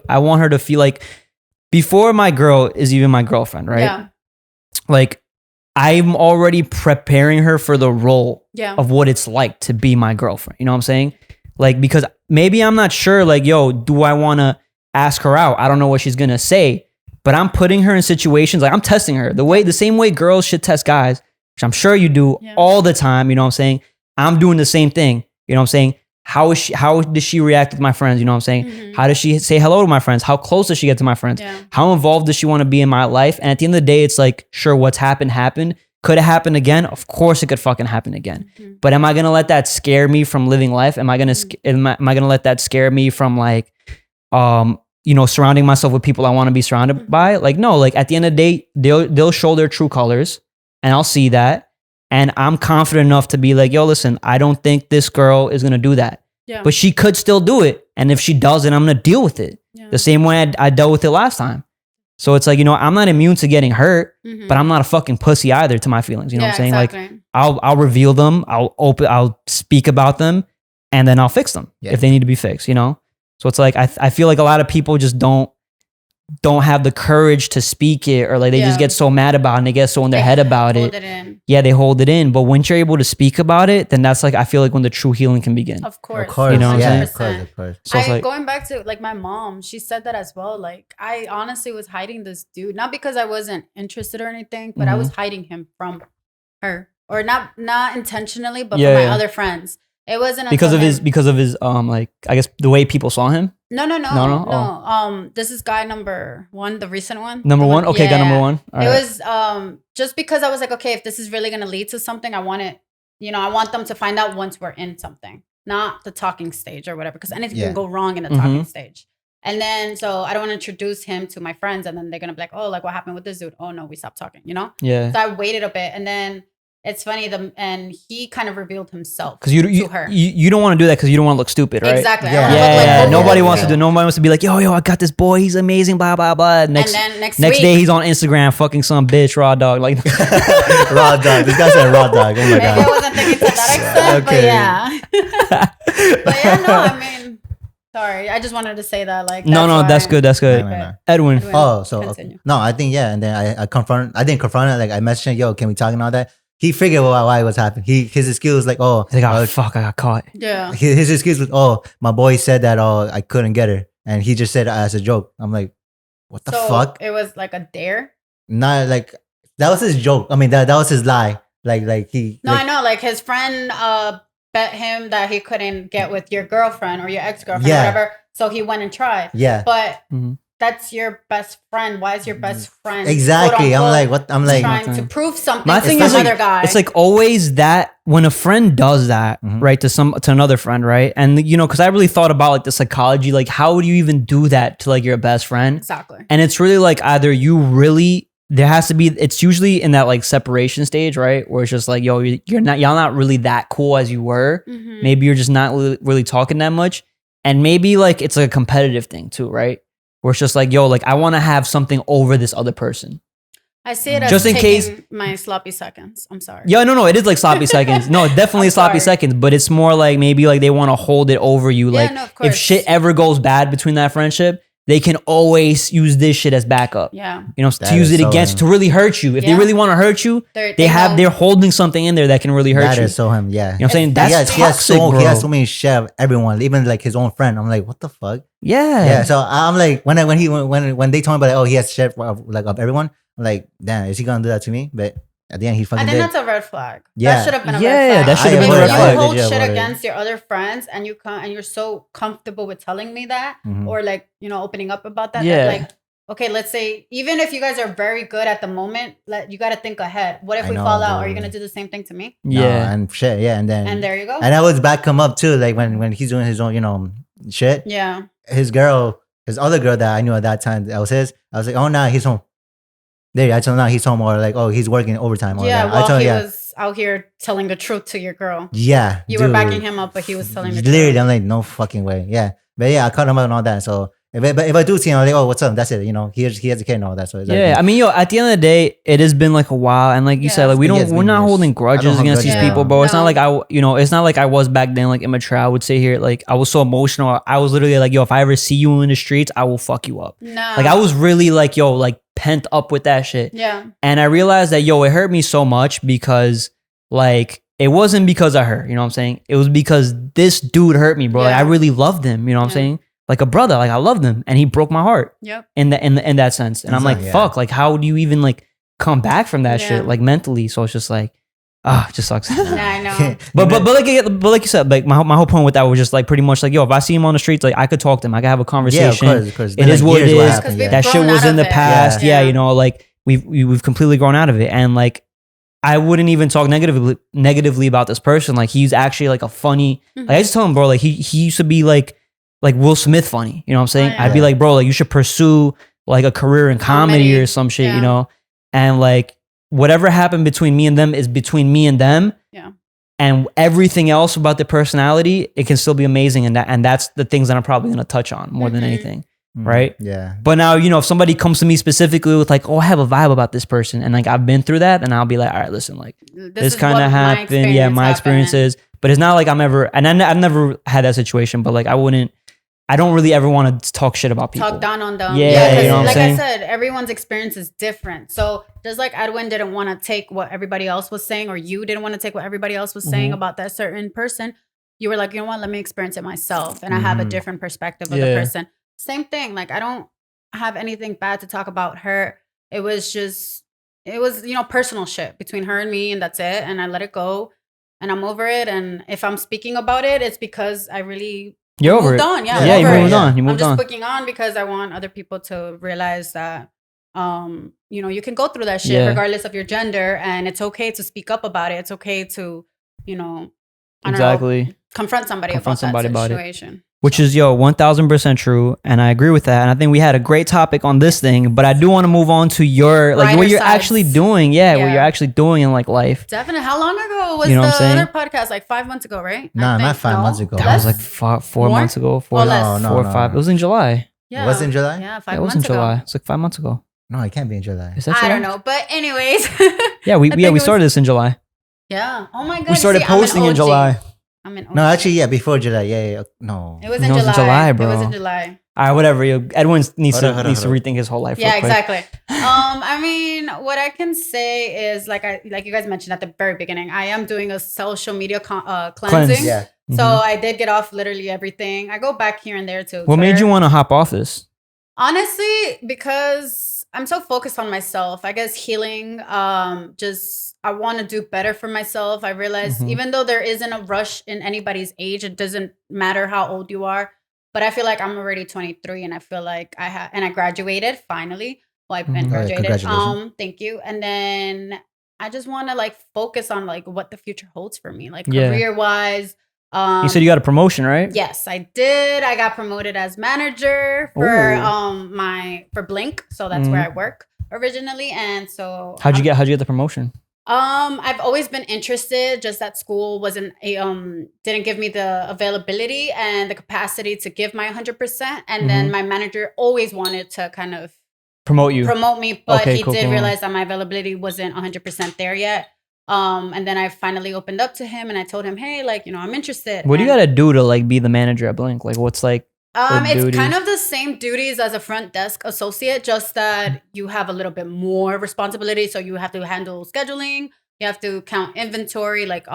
I want her to feel like before my girl is even my girlfriend, right? Yeah. Like I'm already preparing her for the role of what it's like to be my girlfriend. You know what I'm saying? Like, because maybe I'm not sure, like, yo, do I want to ask her out? I don't know what she's going to say. But I'm putting her in situations, like I'm testing her the same way girls should test guys, which I'm sure you do all the time. You know what I'm saying? I'm doing the same thing. You know what I'm saying? How does she react with my friends? You know what I'm saying? How does she say hello to my friends? How close does she get to my friends? How involved does she want to be in my life? And at the end of the day, it's like, sure, what's happened. Could it happen again? Of course it could fucking happen again. But am I going to let that scare me from living life? Am I going to let that scare me from like, you know, surrounding myself with people I want to be surrounded by? Like, no, like at the end of the day, they'll show their true colors and I'll see that. And I'm confident enough to be like, yo, listen, I don't think this girl is going to do that. Yeah. But she could still do it. And if she does it, I'm going to deal with it the same way I dealt with it last time. So it's like, you know, I'm not immune to getting hurt, but I'm not a fucking pussy either to my feelings. You know what I'm saying? Exactly. Like I'll reveal them. I'll speak about them and then I'll fix them if they need to be fixed, you know? So it's like, I feel like a lot of people just don't have the courage to speak it, or like they just get so mad about it and they get so in their head about it. They hold it in. But once you're able to speak about it, then that's like, I feel like when the true healing can begin. Of course. You know what I'm saying? Of course. So like, going back to like my mom, she said that as well. Like I honestly was hiding this dude, not because I wasn't interested or anything, but I was hiding him from her, or not intentionally, but from my other friends. It wasn't because of his like, I guess the way people saw him. No. This is guy number 1, the recent one. Number 1? Okay, guy number 1. All right. Was just because I was like, okay, if this is really gonna lead to something, I want them to find out once we're in something, not the talking stage or whatever, because anything can go wrong in the talking stage. And then so I don't want to introduce him to my friends, and then they're gonna be like, oh, like what happened with this dude? Oh no, we stopped talking, you know? Yeah. So I waited a bit, and then it's funny, and he kind of revealed himself to her. You don't want to do that because you don't want to look stupid, right? Exactly. Yeah. Nobody wants to do. Nobody wants to be like, yo, I got this boy. He's amazing. Blah blah blah. Next day, he's on Instagram fucking some bitch raw dog. Like raw dog. This guy said raw dog. Oh my god. Maybe I wasn't thinking to that extent, but yeah. No, I mean, sorry. I just wanted to say that. Like, that's good. That's good. Okay. Edwin. Oh, so okay. No, I think and then I didn't confront it. Like I messaged him, yo, can we talk and all that? He figured why it was happening. His excuse was like, oh, fuck, I got caught. Yeah. His excuse was, oh, my boy said that, I couldn't get her, and he just said it as a joke. I'm like, what the fuck? It was like a dare. Not like that was his joke. I mean, that was his lie. Like he. No, I know. Like his friend bet him that he couldn't get with your girlfriend or your ex-girlfriend or whatever, so he went and tried. Yeah. But. That's your best friend. Why is your best friend exactly? I'm like, what? I'm like trying to prove something. My thing is, other guy. It's like always that when a friend does that, right, to another friend, right, and you know, because I really thought about like the psychology, like how would you even do that to like your best friend? Exactly. And it's really like either you really there has to be. It's usually in that like separation stage, right, where it's just like, yo, y'all not really that cool as you were. Maybe you're just not really talking that much, and maybe like it's like a competitive thing too, right? where it's just like, yo, like I want to have something over this other person. I see it as just in case my sloppy seconds. I'm sorry. Yeah, no, it is like sloppy seconds. No, definitely sloppy seconds, but it's more like maybe like they want to hold it over you. Like if shit ever goes bad between that friendship, they can always use this shit as backup. Yeah. You know, to use it against, to really hurt you. If they really want to hurt you, they're holding something in there that can really hurt you. That is so him, yeah. You know what I'm saying? That's toxic, bro. He has so many shit of everyone, even like his own friend. I'm like, what the fuck? Yeah. Yeah. So I'm like, when they told me about, he has shit of everyone, I'm like, damn, is he gonna do that to me? But at the end, he fucking did. And then that's a red flag. Yeah. That should have been a red Yeah, flag. that should have been a red flag. If you hold shit against your other friends and you're so comfortable with telling me that, or like, you know, opening up about that, that like, okay, let's say, even if you guys are very good at the moment, you got to think ahead. What if we fall out? Are you going to do the same thing to me? Yeah. No, and shit, yeah. And there you go. And I was back him up too, like when he's doing his own, you know, shit. Yeah. His other girl that I knew at that time, that was his, I was like, oh, nah, he's home. There, I told him now he's home, or like, oh, he's working overtime. Yeah, well, he was out here telling the truth to your girl. Yeah. You were backing him up, but he was telling the literally, truth. I'm like, no fucking way. Yeah. But yeah, I cut him out and all that. So if I do see him, I'm like, oh, what's up? That's it. You know, he has a kid and all that. So yeah, I mean, yo, at the end of the day, it has been like a while, and like you said, like we're not holding grudges against these people, bro. It's not like it's not like I was back then, like immature. I would say here, like I was so emotional. I was literally like, yo, if I ever see you in the streets, I will fuck you up. No. Like I was really like, yo, like pent up with that shit. Yeah. And I realized that, yo, it hurt me so much because like it wasn't because of her, you know what I'm saying? It was because this dude hurt me, bro. Like I really loved him, you know what I'm saying? Like a brother, like I loved him, and he broke my heart. Yep. In that sense. And I'm like, fuck, like how do you even like come back from that shit, like mentally? So it's just like, it just sucks. Yeah, I know. but like you said, like my whole point with that was just like pretty much like, yo, if I see him on the streets, like I could talk to him, I could have a conversation. Yeah, of course. It is what it is. That shit was in the it. past. Yeah, you know, like we've completely grown out of it, and like I wouldn't even talk negatively about this person. Like he's actually like a funny. Like I just tell him, bro, like he used to be like Will Smith funny. You know what I'm saying? I'd be like, bro, like you should pursue like a career in comedy or some shit, you know? And like whatever happened between me and them is between me and them. Yeah. And everything else about the personality, it can still be amazing. And that's the things that I'm probably going to touch on more than anything. Right? Yeah. But now, you know, if somebody comes to me specifically with like, oh, I have a vibe about this person, and like I've been through that, and I'll be like, all right, listen, like this kind of happened. Yeah, my experiences. But it's not like I'm ever, and I've never had that situation, but like I don't really ever want to talk shit about people. Talk down on them. Yeah, you know what like I'm saying? I said, everyone's experience is different. So just like Edwin didn't want to take what everybody else was saying, or you didn't want to take what everybody else was saying about that certain person, you were like, you know what, let me experience it myself. And I have a different perspective of the person. Same thing. Like I don't have anything bad to talk about her. It was, you know, personal shit between her and me, and that's it. And I let it go, and I'm over it. And if I'm speaking about it, it's because I really... You're over moved it. on. Yeah, you moved on. You moved on. I'm just speaking on because I want other people to realize that, you know, you can go through that shit regardless of your gender, and it's okay to speak up about it. It's okay to, you know, confront somebody about that situation. Which is, 1000% true. And I agree with that. And I think we had a great topic on this thing, but I do want to move on to your, like what you're actually doing. Yeah, what you're actually doing in like life. Definitely. How long ago was the other podcast? Like 5 months ago, right? Nah, not 5 months ago. That was like 4 months ago. 4 or 5. It was in July. Yeah. It was in July? Yeah, 5 months ago. It was in July. It's like 5 months ago. No, it can't be in July. Is that July? I don't know. But anyways. Yeah, we started this in July. Yeah. Oh my God. We started posting in July. No, actually, yeah, before July. Yeah. No. It was in July, bro. It was in July. All right, whatever. Edwin needs to rethink his whole life. Yeah, exactly. I mean, what I can say is like you guys mentioned at the very beginning, I am doing a social media cleansing. Yeah. So I did get off literally everything. I go back here and there too. What made you want to hop off this? Honestly, because I'm so focused on myself. I guess healing, I want to do better for myself. I realize even though there isn't a rush in anybody's age, it doesn't matter how old you are. But I feel like I'm already 23, and I feel like I graduated finally. Well, I've been graduated. Thank you. And then I just want to like focus on like what the future holds for me, like career wise. You said you got a promotion, right? Yes, I did. I got promoted as manager for for Blink, so that's where I work originally. And so how'd you get the promotion? I've always been interested, just that school wasn't didn't give me the availability and the capacity to give my 100%. And then my manager always wanted to kind of promote me, but he did realize that my availability wasn't 100% there yet. And then I finally opened up to him and I told him, hey, like, you know, I'm interested. What do you got to do to like be the manager at Blink? Like what's like it's kind of the same duties as a front desk associate, just that you have a little bit more responsibility. So you have to handle scheduling. You have to count inventory, like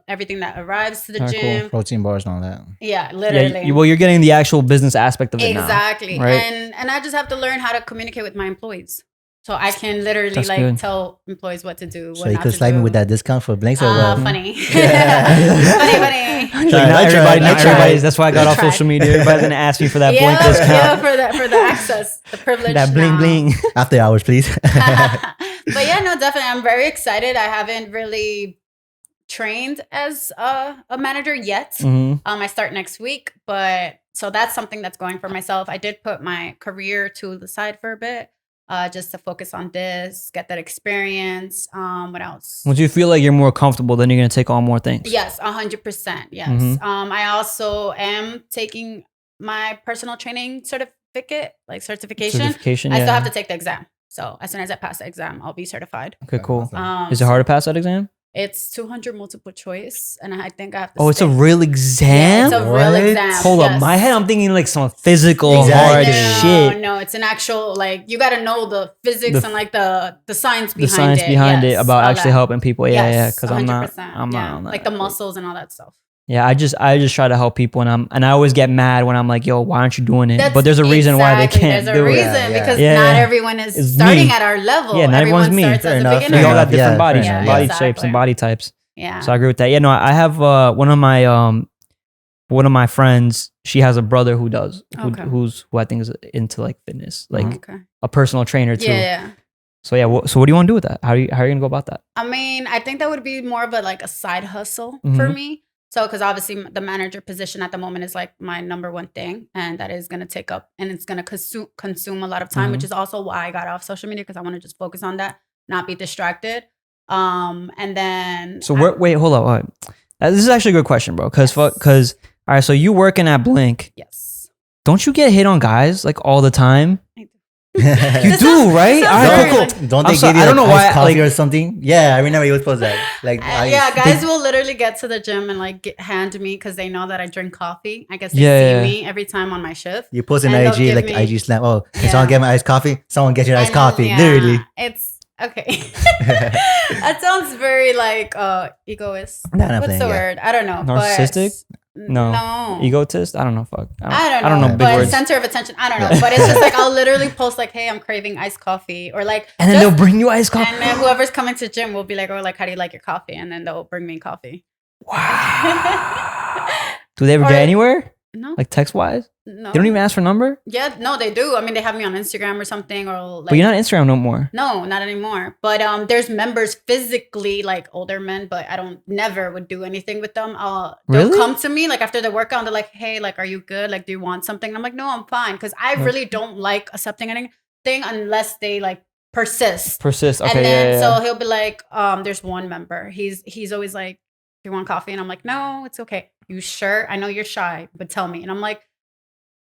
everything that arrives to the gym. Cool. Protein bars and all that. Yeah, literally. Yeah, well, you're getting the actual business aspect of it exactly. now. Right? And I just have to learn how to communicate with my employees. So I can literally tell employees what to do. So you could slide me with that discount for Blinks or what? Funny. funny. Everybody's. That's why I got off social media. Everybody's gonna ask me for that Blink discount. Yeah, for the access, the privilege. That bling. After hours, please. But yeah, no, definitely. I'm very excited. I haven't really trained as a manager yet. I start next week, but so that's something that's going for myself. I did put my career to the side for a bit. Just to focus on this, get that experience. What else? Would you feel like you're more comfortable, then you're going to take on more things? Yes, 100%. Yes. I also am taking my personal training certification. I still have to take the exam. So as soon as I pass the exam, I'll be certified. Okay, cool. Is it hard to pass that exam? It's 200 multiple choice, and I think I have to. Oh, it's a real exam. Yeah, it's a real exam. Hold up, my head. I'm thinking like some physical hard shit. No, it's an actual like you got to know the physics and like the science behind it. The science behind it about actually helping people. Yeah, because I'm not on that. Like the muscles and all that stuff. Yeah, I just try to help people, and I always get mad when I'm like, "Yo, why aren't you doing it?" But there's a reason why they can't do it. There's a reason because not everyone is starting at our level. Yeah, not everyone's me. Starts as a beginner. We all got different body shapes and body types. Yeah. So I agree with that. Yeah, no, I have one of my friends. She has a brother who I think is into like fitness, like a personal trainer too. Yeah. So yeah, so what do you want to do with that? How are you gonna go about that? I mean, I think that would be more of a side hustle for me. So, because obviously the manager position at the moment is like my number one thing, and that is going to take up and it's going to consume a lot of time, which is also why I got off social media, because I want to just focus on that, not be distracted. And then wait, hold on. This is actually a good question, bro. Because all right, so you working at Blink? Yes. Don't you get hit on guys like all the time? I do. You do, right? All right, cool. Don't they give you iced coffee or something? Yeah, I remember you was supposed to like. Guys will literally get to the gym and like hand me because they know that I drink coffee. I guess they see me every time on my shift. You post an IG like IG slam. Oh, can someone get my iced coffee? Someone get your iced coffee. Literally. It's okay. That sounds very like egoist. What's the word? I don't know. Narcissistic. No. Egotist? I don't know. Fuck. I don't know. Big words. Center of attention. I don't know. But it's just like I'll literally post like, "Hey, I'm craving iced coffee," or like, and then they'll bring you iced coffee. And then whoever's coming to gym will be like, "Oh, like, how do you like your coffee?" And then they'll bring me coffee. Wow. Do they ever get anywhere? No. Like text wise? No. They don't even ask for number? Yeah, no, they do. I mean, they have me on Instagram or something, or like. But you're not on Instagram no more. No, not anymore. But there's members physically, like older men, but I never would do anything with them. They'll come to me like after the workout, and they're like, "Hey, like, are you good? Like, do you want something?" And I'm like, "No, I'm fine," because I really don't like accepting anything unless they like persist. Okay. And then so he'll be like, there's one member. He's always like, "Do you want coffee?" And I'm like, "No, it's okay." "You sure? I know you're shy, but tell me." And I'm like,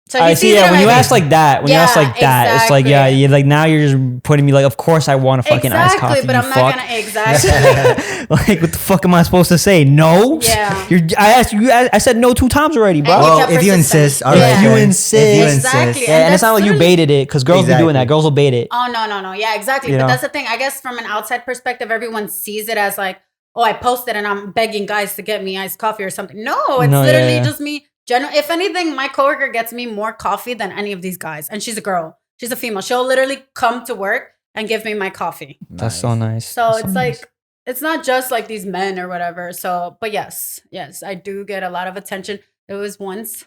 so I see. Yeah, when you ask like that, it's like, you're like now you're just putting me like, of course I want a fucking iced coffee. But I'm not gonna like, what the fuck am I supposed to say? No. Yeah. I asked you. I said no 2 times already, bro. Well, if you insist, all right. If you insist, exactly. Yeah, and it's not like you baited it because girls be doing that. Girls will bait it. Oh no. Yeah, exactly. But that's the thing. I guess from an outside perspective, everyone sees it as like, oh, I posted and I'm begging guys to get me iced coffee or something. No, it's literally just me. If anything, my coworker gets me more coffee than any of these guys. And she's a girl. She's a female. She'll literally come to work and give me my coffee. That's so nice. So it's like, it's not just like these men or whatever. So, but yes, I do get a lot of attention. There was once,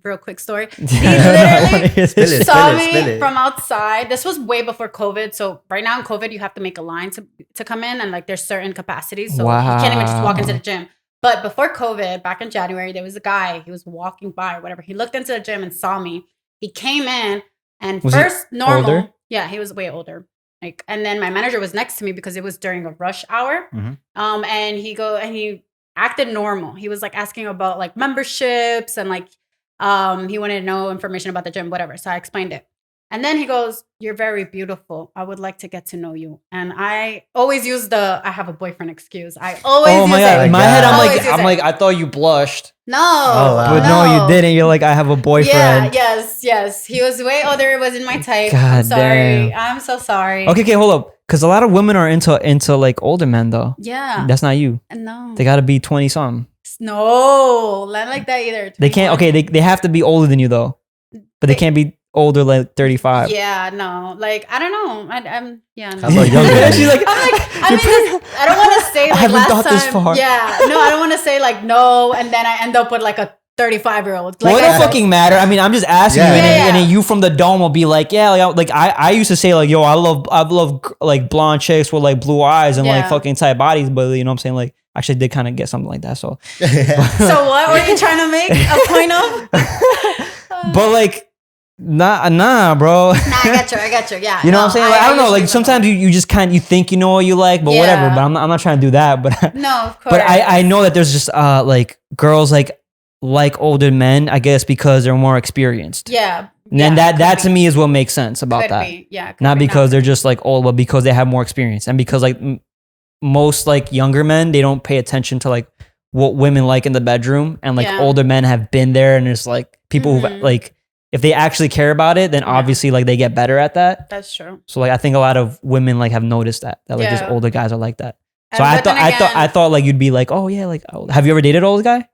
real quick story. He literally saw me from outside. This was way before COVID. So right now in COVID, you have to make a line to come in, and like there's certain capacities. So you can't even just walk into the gym. But before COVID, back in January, there was a guy, he was walking by or whatever. He looked into the gym and saw me. He came in and was first normal. Older? Yeah, he was way older. Like, and then my manager was next to me because it was during a rush hour. And he acted normal. He was like asking about like memberships and like he wanted to know information about the gym, whatever. So I explained it. And then he goes, "You're very beautiful. I would like to get to know you." And I always use I have a boyfriend excuse. I always use it. In my head, I'm like, I thought you blushed. No. But no, you didn't. You're like, I have a boyfriend. Yeah, yes. He was way older. It wasn't my type. God I'm sorry. damn. I'm so sorry. Okay, hold up. Because a lot of women are into like older men though. Yeah. That's not you. No. They got to be 20 something. No, not like that either. 21. They can't. Okay, they have to be older than you though, but they can't be older like 35. Yeah, no, like I don't know. I'm yeah. No. How about younger? She's like, I don't want to say like I haven't last thought time. this far. Yeah, no, I don't want to say like no, and then I end up with like a 35-year-old. Like, what does fucking matter? I mean, I'm just asking you, and then you from the dome will be like, yeah, like I used to say like, yo, I love like blonde chicks with like blue eyes and like fucking tight bodies, but you know what I'm saying, like. Actually, did kind of get something like that. So, so what were you trying to make a point of? But like, nah, bro. Nah, I got you. Yeah, you know what I'm saying? Like, I don't know. Like sometimes you just you think you know what you like, but whatever. But I'm not trying to do that. But no, of course. But I know that there's just like girls like older men, I guess, because they're more experienced. Yeah. And then that to me is what makes sense about that. Yeah. Not because they're just like old, but because they have more experience, and because like. Most like younger men, they don't pay attention to like what women like in the bedroom, and like older men have been there, and it's like people who like if they actually care about it, then obviously like they get better at that. That's true. So like I think a lot of women like have noticed that like just older guys are like that. So and I thought like you'd be like, oh yeah, like have you ever dated an old guy?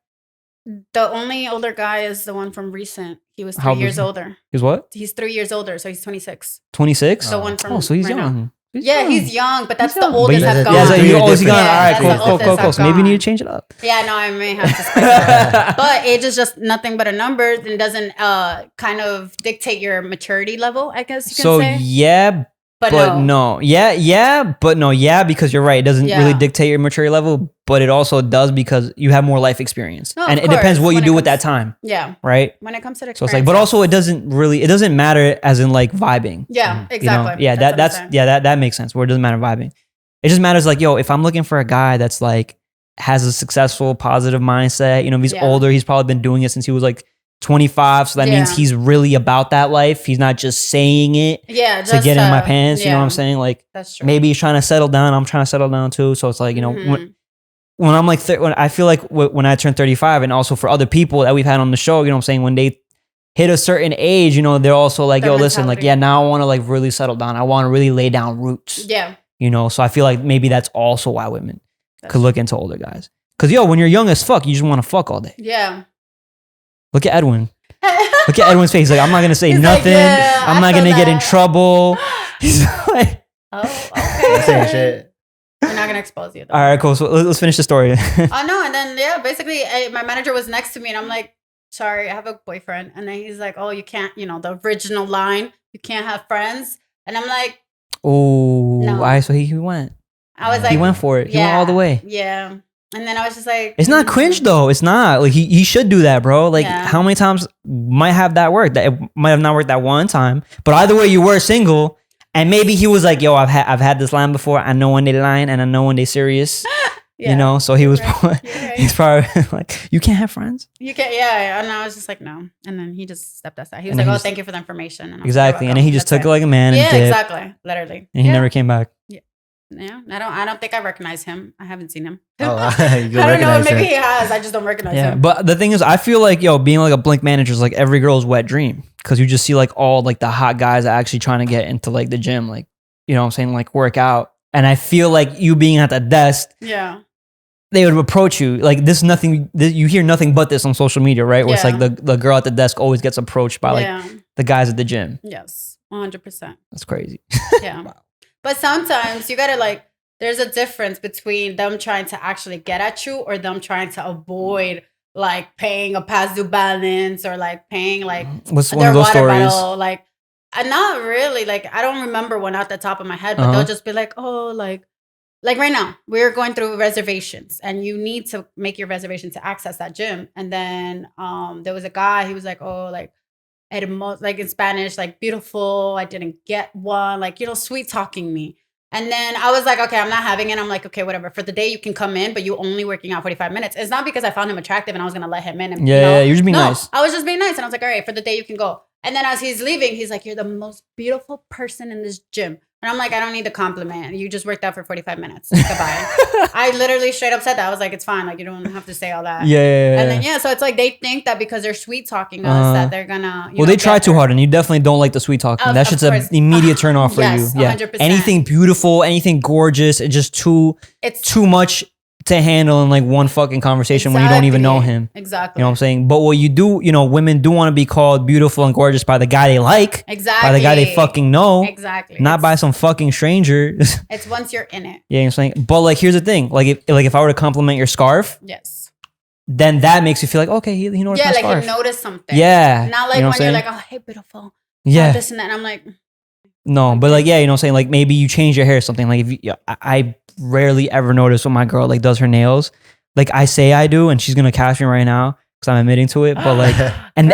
The only older guy is the one from recent. He was 3 years older. He's what? He's 3 years older, so he's 26. 26? The one from so he's young. He's young, but that's the oldest I've gone. Yeah, so you're always gone. Yeah, All right, cool. So maybe you need to change it up. Yeah, no, I may have to spice it up. But age is just nothing but a number and doesn't kind of dictate your maturity level, I guess you can say. So yeah, but no. Yeah, but no. Yeah, because you're right. It doesn't really dictate your maturity level, but it also does because you have more life experience. No, and it depends what you do with that time. Yeah. Right? When it comes to the experience. So it's like, but also it doesn't matter as in like vibing. Yeah, exactly. You know? That makes sense where it doesn't matter vibing. It just matters like, yo, if I'm looking for a guy that's like has a successful, positive mindset, you know, if he's older, he's probably been doing it since he was like 25, so that means he's really about that life. He's not just saying it to get in my pants. You know what I'm saying? Like, that's true. Maybe he's trying to settle down. I'm trying to settle down too. So it's like, you know, when I'm like, when I feel like when I turn 35, and also for other people that we've had on the show, you know what I'm saying? When they hit a certain age, you know, they're also like, yo, listen, like, yeah, now I want to like really settle down. I want to really lay down roots. Yeah. You know, so I feel like maybe that's also why women could look into older guys. Cause yo, when you're young as fuck, you just want to fuck all day. Yeah. Look at Edwin. Look at Edwin's face. Like, I'm not gonna say nothing. Like, I'm not gonna get in trouble. He's like, oh, okay. Saying shit. I'm not gonna expose you though. All right, cool. So let's finish the story. No, and then basically my manager was next to me, and I'm like, sorry, I have a boyfriend. And then he's like, oh, you can't, you know, the original line, you can't have friends. And I'm like, oh, no. All right, so he went. I was like, he went for it. He went all the way. Yeah. And then I was just like, it's not cringe though. It's not like he should do that, bro. Like how many times might have that worked? That it might have not worked that one time, but either way, you were single, and maybe he was like, yo, I've had this line before. I know when they lying, and I know when they serious. You know, so he was he's probably like, you can't have friends. You can't, and I was just like, no. And then he just stepped aside. He was like, oh, thank you for the information. And exactly. And then he just took it like a man. Yeah, exactly. Literally. And he never came back. Yeah, I don't think I recognize him. I haven't seen him. Oh, I don't know. Maybe he has. I just don't recognize him. But the thing is, I feel like, yo, being like a Blink manager is like every girl's wet dream, because you just see like all like the hot guys actually trying to get into like the gym, like, you know what I'm saying, like work out. And I feel like you being at the desk, they would approach you like this. You hear nothing but this on social media, right? Where it's like the girl at the desk always gets approached by like the guys at the gym. Yes, 100%. That's crazy. Yeah. Wow. But sometimes you gotta like, there's a difference between them trying to actually get at you or them trying to avoid like paying a past due balance or like paying like what's one of those stories? Battle. Like, not really. Like, I don't remember one off the top of my head, but they'll just be like, oh, like right now we're going through reservations and you need to make your reservation to access that gym. And then there was a guy, he was like, oh, like, like in Spanish, like beautiful. I didn't get one, like, you know, sweet talking me. And then I was like, okay, I'm not having it. I'm like, okay, whatever. For the day, you can come in, but you only working out 45 minutes. It's not because I found him attractive and I was going to let him in. And, you're just being nice. I was just being nice. And I was like, all right, for the day, you can go. And then as he's leaving, he's like, you're the most beautiful person in this gym. And I'm like, I don't need the compliment. You just worked out for 45 minutes. Goodbye. I literally straight up said that. I was like, it's fine. Like, you don't have to say all that. Yeah. And then, so it's like they think that because they're sweet talking us that they're going to, well, they try too hard and you definitely don't like the sweet talking. That shit's an immediate turn off for you. Yeah. 100%. Anything beautiful, anything gorgeous, it's just too much to handle in like one fucking conversation when you don't even know him. Exactly. You know what I'm saying? But what you do, you know, women do want to be called beautiful and gorgeous by the guy they like. Exactly. By the guy they fucking know. Exactly. Not by some fucking stranger. It's once you're in it. Yeah, you know what I'm saying? But like, here's the thing. Like if I were to compliment your scarf. Yes. Then that makes you feel like, okay, he noticed my scarf. Yeah, like you notice something. Yeah. Not like when you're like, oh, hey, beautiful. Yeah. This and that. And I'm like. No, but like, yeah, you know what I'm saying? Like maybe you change your hair or something. Like I rarely ever notice when my girl like does her nails. Like I say I do, and she's gonna catch me right now because I'm admitting to it. But like, and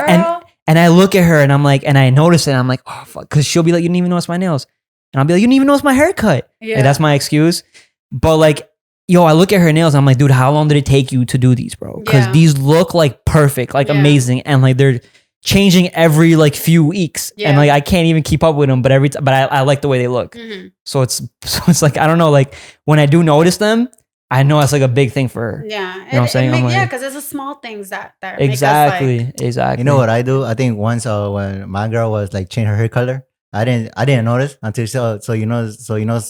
I look at her and I'm like, and I notice it. And I'm like, oh fuck, because she'll be like, you didn't even notice my nails, and I'll be like, you didn't even notice my haircut. Yeah, like, that's my excuse. But like, yo, I look at her nails. I'm like, dude, how long did it take you to do these, bro? Because these look like perfect, like amazing, and like they're changing every like few weeks, and like I can't even keep up with them. But I like the way they look. Mm-hmm. So it's like I don't know. Like when I do notice them. I know it's like a big thing for her. Yeah. You know what I'm saying? Yeah, because it's the small things that exactly. Make us, like, exactly. You know what I do? I think once when my girl was like changing her hair color, I didn't notice until so you know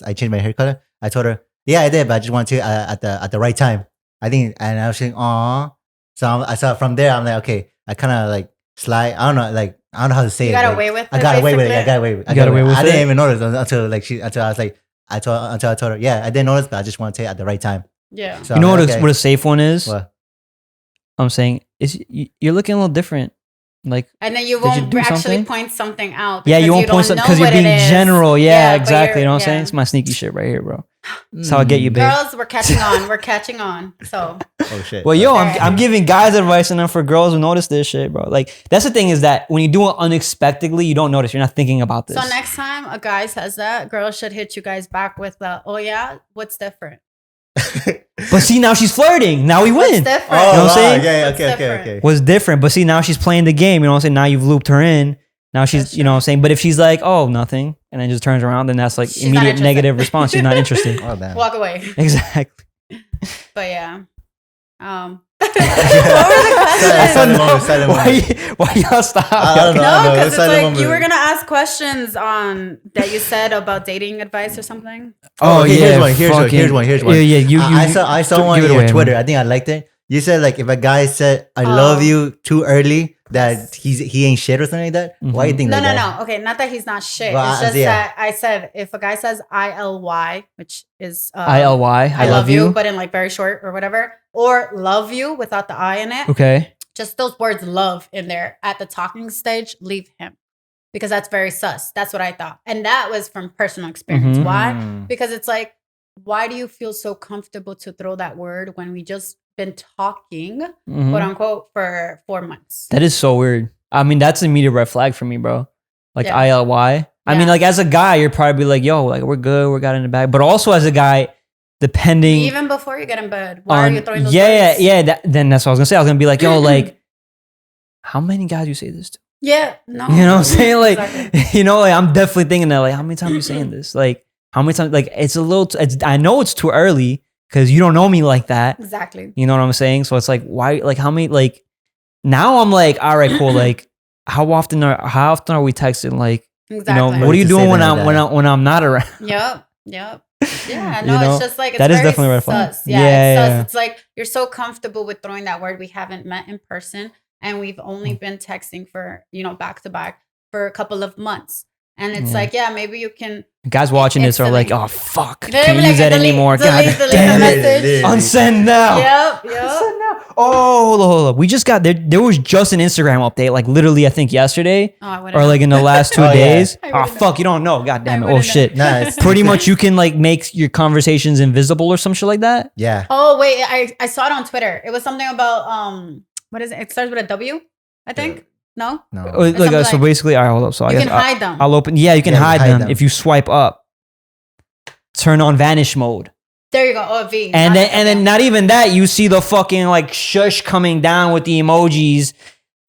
I changed my hair color. I told her, yeah, I did, but I just wanted to at the right time. I think, and I was saying, aw. So I saw from there. I'm like, okay, I kind of like slide. I don't know how to say it. You got away with it. I got away with it. I got away with it. I didn't even notice until I was like. Until I told her, yeah, I didn't notice, but I just want to take it at the right time. Yeah. So you know what a safe one is? What? I'm saying is you're looking a little different. Like, and then you won't actually point something out. Yeah, you won't point something because you're being general. Yeah, exactly. You know what I'm saying? It's my sneaky shit right here, bro. That's how I get you, babe. Girls, we're catching on. We're catching on. So. Oh shit. Well, yo, I'm giving guys advice, and then for girls who notice this shit, bro. Like that's the thing is that when you do it unexpectedly, you don't notice. You're not thinking about this. So next time a guy says that, girls should hit you guys back with the, oh yeah, what's different? But see, now she's flirting. Now we win. What's different? Oh, you know what I'm saying? Yeah, okay. What's different? But see, now she's playing the game. You know what I'm saying? Now you've looped her in. Now she's, you know what I'm saying? But if she's like, oh, nothing, and then just turns around, then that's like she's immediate negative response. She's not interested. Oh, damn. Walk away. Exactly. But yeah. What were the questions? Why y'all stop? No, because it's like you were gonna ask questions on that you said about dating advice or something. Oh yeah, here's one. Yeah. I saw one on your Twitter. I think I liked it. You said like if a guy said I love you too early, that he ain't shit or something like that. Mm-hmm. Why do you think that? No. Okay, not that he's not shit. Well, it's just that I said if a guy says ILY, which is ILY, I love you, but in like very short or whatever, or love you without the I in it. Okay. Just those words love in there at the talking stage, leave him. Because that's very sus. That's what I thought. And that was from personal experience. Mm-hmm. Why? Because it's like, why do you feel so comfortable to throw that word when we just been talking, quote unquote, for 4 months? That is so weird. I mean, that's an immediate red flag for me, bro. Like ILY. I mean, like as a guy, you're probably like, yo, like we're good, we got in the bag. But also as a guy, depending even before you get in bed, why are you throwing those words? Then that's what I was gonna say. I was gonna be like, yo, like, how many guys you say this to? Yeah, no. You know what I'm saying? Like, exactly. You know, like I'm definitely thinking that, like, how many times are you saying this? Like, how many times? Like, it's a little. I know it's too early because you don't know me like that. Exactly. You know what I'm saying? So it's like, why? Like, how many? Like, now I'm like, all right, cool. Like, how often are we texting? Like, exactly. You know, what are you doing when I'm not around? Yep. Yeah, no, it's just like, it's that is very definitely sus. Yeah. It's like you're so comfortable with throwing that word. We haven't met in person and we've only been texting for, back to back for a couple of months. And it's like, maybe you can. Guys watching this are like, oh, fuck. Can't use that anymore. God damn it. Unsend now. Yep. Unsend now. Oh, hold up. We just got there was just an Instagram update, like literally, I think yesterday. Or like in the last 2 days. Oh, fuck. You don't know. God damn it. Oh, shit. Nice. Pretty much you can like make your conversations invisible or some shit like that. Yeah. Oh, wait. I saw it on Twitter. It was something about, what is it? It starts with a W, I think. No. So basically, all right, hold up. So you can hide them. I'll open. Yeah, you can hide them if you swipe up. Turn on vanish mode. There you go. Oh, V. And then not even that. You see the fucking like shush coming down with the emojis.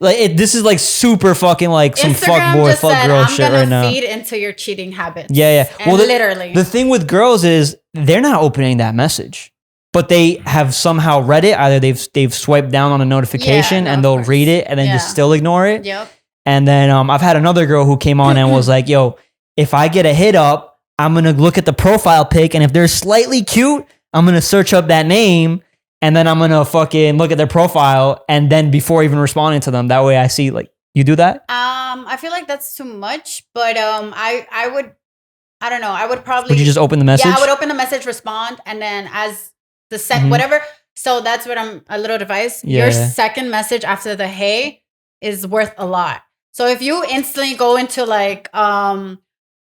Like this is like super fucking like some fuck boy, fuck girl shit right now. I'm gonna feed into your cheating habits. Yeah. And well, literally. The thing with girls is they're not opening that message, but they have somehow read it. Either they've swiped down on a notification and they'll read it and then just still ignore it. Yep. And then I've had another girl who came on and was like, "Yo, if I get a hit up, I'm going to look at the profile pic, and if they're slightly cute, I'm going to search up that name, and then I'm going to fucking look at their profile, and then before even responding to them, that way I see, like, you do that?" I feel like that's too much, but I don't know. I would probably... Would you just open the message? Yeah, I would open the message, respond, and then as the whatever. So that's what a little advice. Yeah. Your second message after the hey is worth a lot. So if you instantly go into like,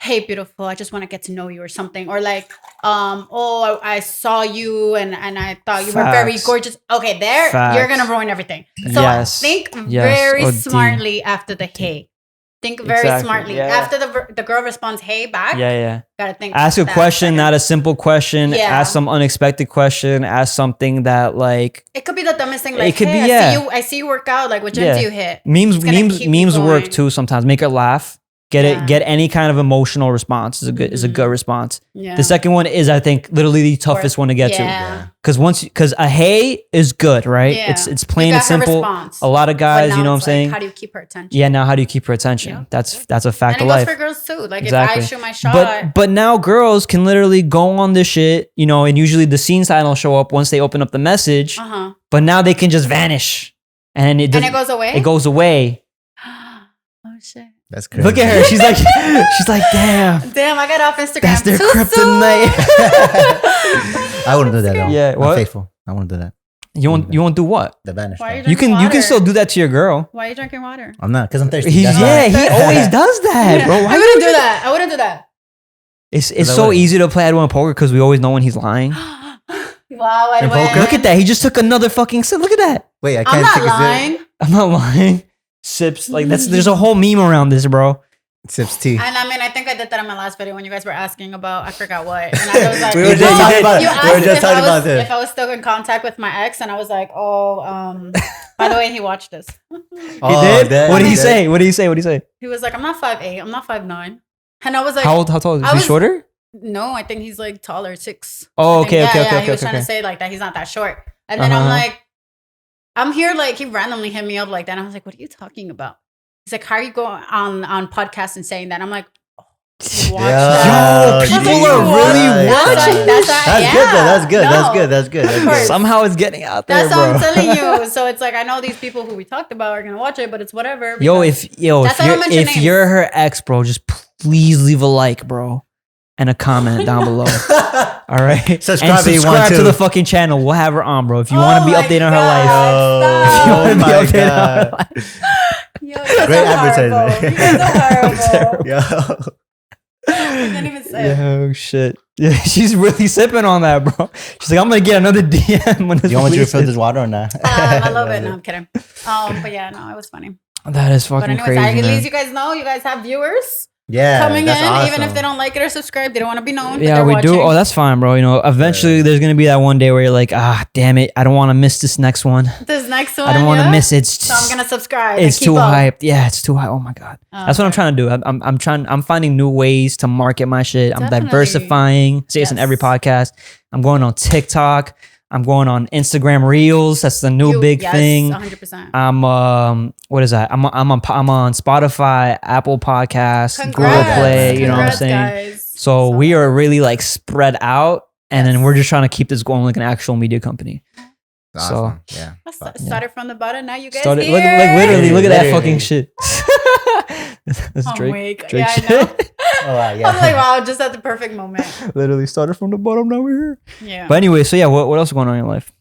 hey, beautiful, I just want to get to know you or something. Or like, oh, I saw you and I thought you were very gorgeous. Okay, you're going to ruin everything. So think very smartly after the hey. Think very smartly. Yeah. After the girl responds hey back, gotta think. Ask a question, not a simple question. Yeah. Ask some unexpected question. Ask something that like... It could be the dumbest thing. Like, it could be, I see you work out. Like, what gym do you hit? Memes work too sometimes. Make her laugh. Get any kind of emotional response is a good response. Yeah. The second one is, I think, literally the toughest one to get to. Because a hey is good, right? Yeah. It's plain and simple. A lot of guys, you know what I'm saying? How do you keep her attention? Yeah, now how do you keep her attention? Yeah. That's a fact of life. And it goes for girls too. Like if I shoot my shot. But now girls can literally go on this shit, you know, and usually the scene sign will show up once they open up the message. But now they can just vanish. And it goes away? It goes away. Oh shit. That's crazy. Look at her. She's like, damn. Damn, I got off Instagram. That's their kryptonite. I wouldn't do that though. Yeah, what? I'm faithful. I wouldn't do that. You won't do what? The banish. You can still do that to your girl. Why are you drinking water? I'm not, because I'm thirsty. He always does that, bro. I wouldn't do that. I wouldn't do that. It's so easy to play Edwin poker because we always know when he's lying. Wow, Edwin. Look at that. He just took another fucking sip. Look at that. Wait, I can't take a sip. I'm not lying. Sips like there's a whole meme around this, bro. Sips tea. And I mean, I think I did that in my last video when you guys were asking about I forgot what. And I was like, we were just talking about this. If I was still in contact with my ex, and I was like, by the way, he watched this. He did? What did he say? What did he say? He was like, I'm not 5'8", I'm not 5'9". And I was like, how tall is he? Is he shorter? No, I think he's like taller, 6. Oh, okay. He was trying to say like that he's not that short. And then I'm like, I'm here, like, he randomly hit me up like that. And I was like, what are you talking about? He's like, how are you going on podcasts and saying that? I'm like, watch that. Yo, people are really watching. That's good. Somehow it's getting out there, that's what I'm telling you. So it's like, I know these people who we talked about are going to watch it, but it's whatever. If you're her ex, bro, just please leave a like, bro. And a comment down below. All right. Subscribe to the fucking channel. We'll have her on, bro. If you want to be updated on her life. If you want to be updated on her life. Yo, great advertisement. You guys are horrible. Yo. I can't even say it. Oh shit. Yeah, she's really sipping on that, bro. She's like, I'm gonna get another DM when this. You want me to refill this water or not? A little bit. No, I'm kidding. But yeah, no, it was funny. That is fucking crazy. At least you guys know you guys have viewers. Yeah, coming in, awesome. Even if they don't like it or subscribe, they don't want to be known. Yeah, we do. Oh, that's fine, bro. You know, eventually there's gonna be that one day where you're like, damn it, I don't want to miss this next one. I don't want to miss it. So I'm gonna subscribe. It's too hyped. Yeah, it's too hyped. Oh my god, that's what I'm trying to do. I'm finding new ways to market my shit. I'm diversifying. Say this in every podcast. I'm going on TikTok. I'm going on Instagram Reels. That's the new big thing. 100%. I'm what is that? I'm on Spotify, Apple Podcasts, Google Play. You know what I'm saying? Guys. So we are really like spread out, and then we're just trying to keep this going like an actual media company. Awesome. So yeah, started from the bottom. Now you guys look at that fucking shit. That's Drake yeah, shit. I know. I'm like, wow, just at the perfect moment. Literally started from the bottom, now we're here. Yeah. But anyway, so yeah, what else is going on in your life?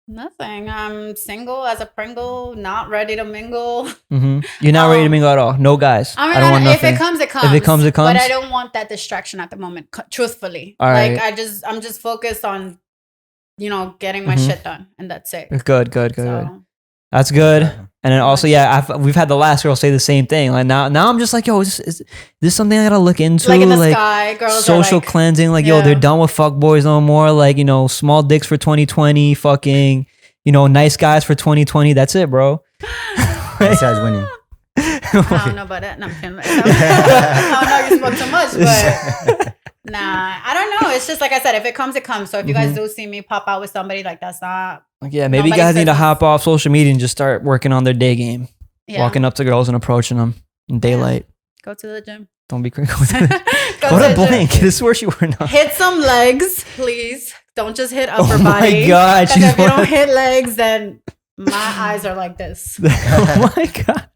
Nothing. I'm single as a Pringle, not ready to mingle. Mm-hmm. You're not ready to mingle at all? No guys? I mean, I don't want nothing. If it comes, it comes. If it comes, it comes? But I don't want that distraction at the moment, truthfully. All right. Like, I'm just focused on, getting my shit done, and that's it. Good. That's good. And then also, we've had the last girl say the same thing. Like now I'm just like, yo, is this something I gotta look into? Like in the sky, girls social cleansing. Like, yo, they're done with fuck boys no more. Like, you know, small dicks for 2020. Fucking, you know, nice guys for 2020. That's it, bro. Nice guys winning. I don't know about that. No, I'm kidding. I don't know you spoke too much, but nah, I don't know. It's just like I said, if it comes, it comes. So if you guys do see me pop out with somebody, like that's not. Like, yeah, maybe guys need to hop off social media and just start working on their day game. Yeah. Walking up to girls and approaching them in daylight. Go to the gym. Don't be crazy. Go to blank. This is where she were not. Hit some legs, please. Don't just hit upper body. Oh my God. Because if you don't hit legs, then my eyes are like this. Oh my God.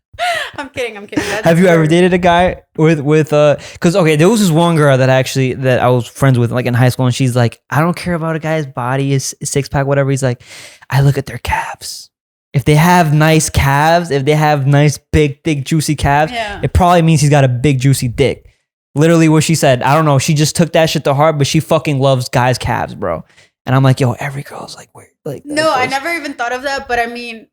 I'm kidding. That's Have you ever dated a guy with because okay, there was this one girl that I was friends with like in high school, and she's like, I don't care about a guy's body, his six pack, whatever. He's like, I look at their calves. If they have nice calves, if they have nice big, thick, juicy calves, it probably means he's got a big, juicy dick. Literally what she said. I don't know. She just took that shit to heart, but she fucking loves guys' calves, bro. And I'm like, yo, every girl's like, weird. Like, no, I never even thought of that, but I mean,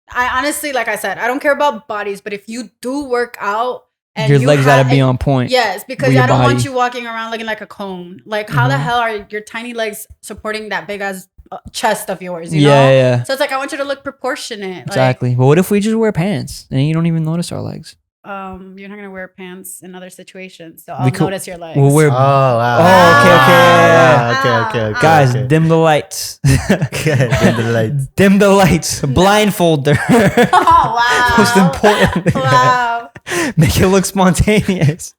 I honestly, like I said, I don't care about bodies, but if you do work out and your legs gotta be on point. Yes, because I don't want you walking around looking like a cone. Like, how the hell are your tiny legs supporting that big ass chest of yours? You know? Yeah. So it's like I want you to look proportionate. Exactly. But what if we just wear pants and you don't even notice our legs? You're not gonna wear pants in other situations, so I'll notice your legs. We'll wear. Oh, wow. Okay. Guys, dim the lights. Dim the lights. Blindfold her. Oh, wow. Most important. Wow. Make it look spontaneous.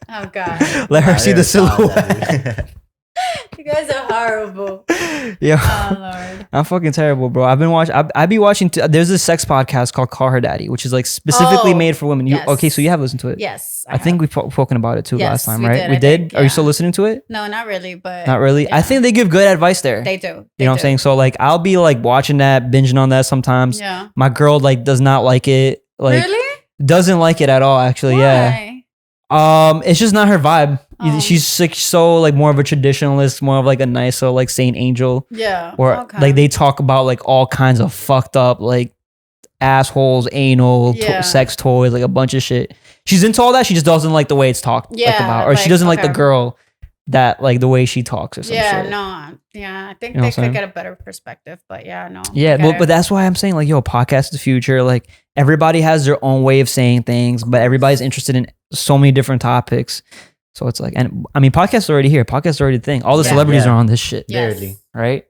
Oh God. Let her see the silhouette. You guys are horrible. Yeah. Oh Lord. I'm fucking terrible, bro. I've been watching. I be watching. There's a sex podcast called Call Her Daddy, which is like specifically made for women. Okay, so you have listened to it? Yes. I think we've spoken about it too last time, right? We did. Are you still listening to it? No, not really, but not really. Yeah. I think they give good advice there. They do. You know what I'm saying? So like, I'll be like watching that, binging on that sometimes. Yeah. My girl like does not like it. Like, really? Doesn't like it at all. Actually, Why? Yeah. It's just not her vibe. She's like so like more of a traditionalist, more of like a nice like saint angel. Yeah. Or like they talk about like all kinds of fucked up like assholes, anal, sex toys, like a bunch of shit. She's into all that. She just doesn't like the way it's talked about, or she doesn't like the girl that like the way she talks or something. Yeah, shit. No. Yeah, I think they could get a better perspective, but no. Yeah, but that's why I'm saying like, yo, podcast is the future. Like everybody has their own way of saying things, but everybody's interested in so many different topics. So it's like, and I mean, podcasts are already here. Podcasts are already a thing. All the celebrities are on this shit. Yes. Right?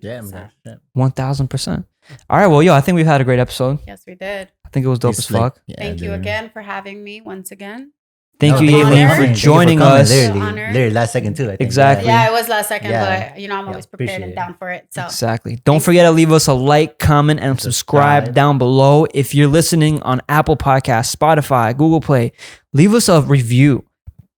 Yeah, man. 1000%. All right, well, yo, I think we've had a great episode. Yes, we did. I think it was dope as fuck. Thank you again for having me once again. Thank you, Aileen, for joining us. Literally last second too, I think. Exactly. Yeah, it was last second, but I'm always prepared and down for it. So exactly. Don't forget to leave us a like, comment, and subscribe down below. If you're listening on Apple Podcasts, Spotify, Google Play, leave us a review.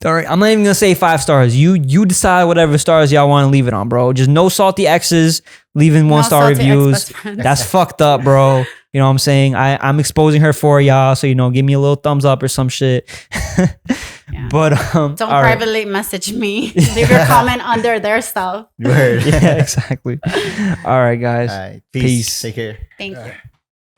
All right, I'm not even gonna say 5 stars. You decide whatever stars y'all want to leave it on, bro. Just no salty X's, leaving 1-star reviews. That's fucked up, bro. You know what I'm saying? I'm exposing her for y'all, so give me a little thumbs up or some shit. But don't privately message me. Leave your comment under their stuff. Yeah, exactly. All right, guys. Peace. Peace. Take care. Thank you.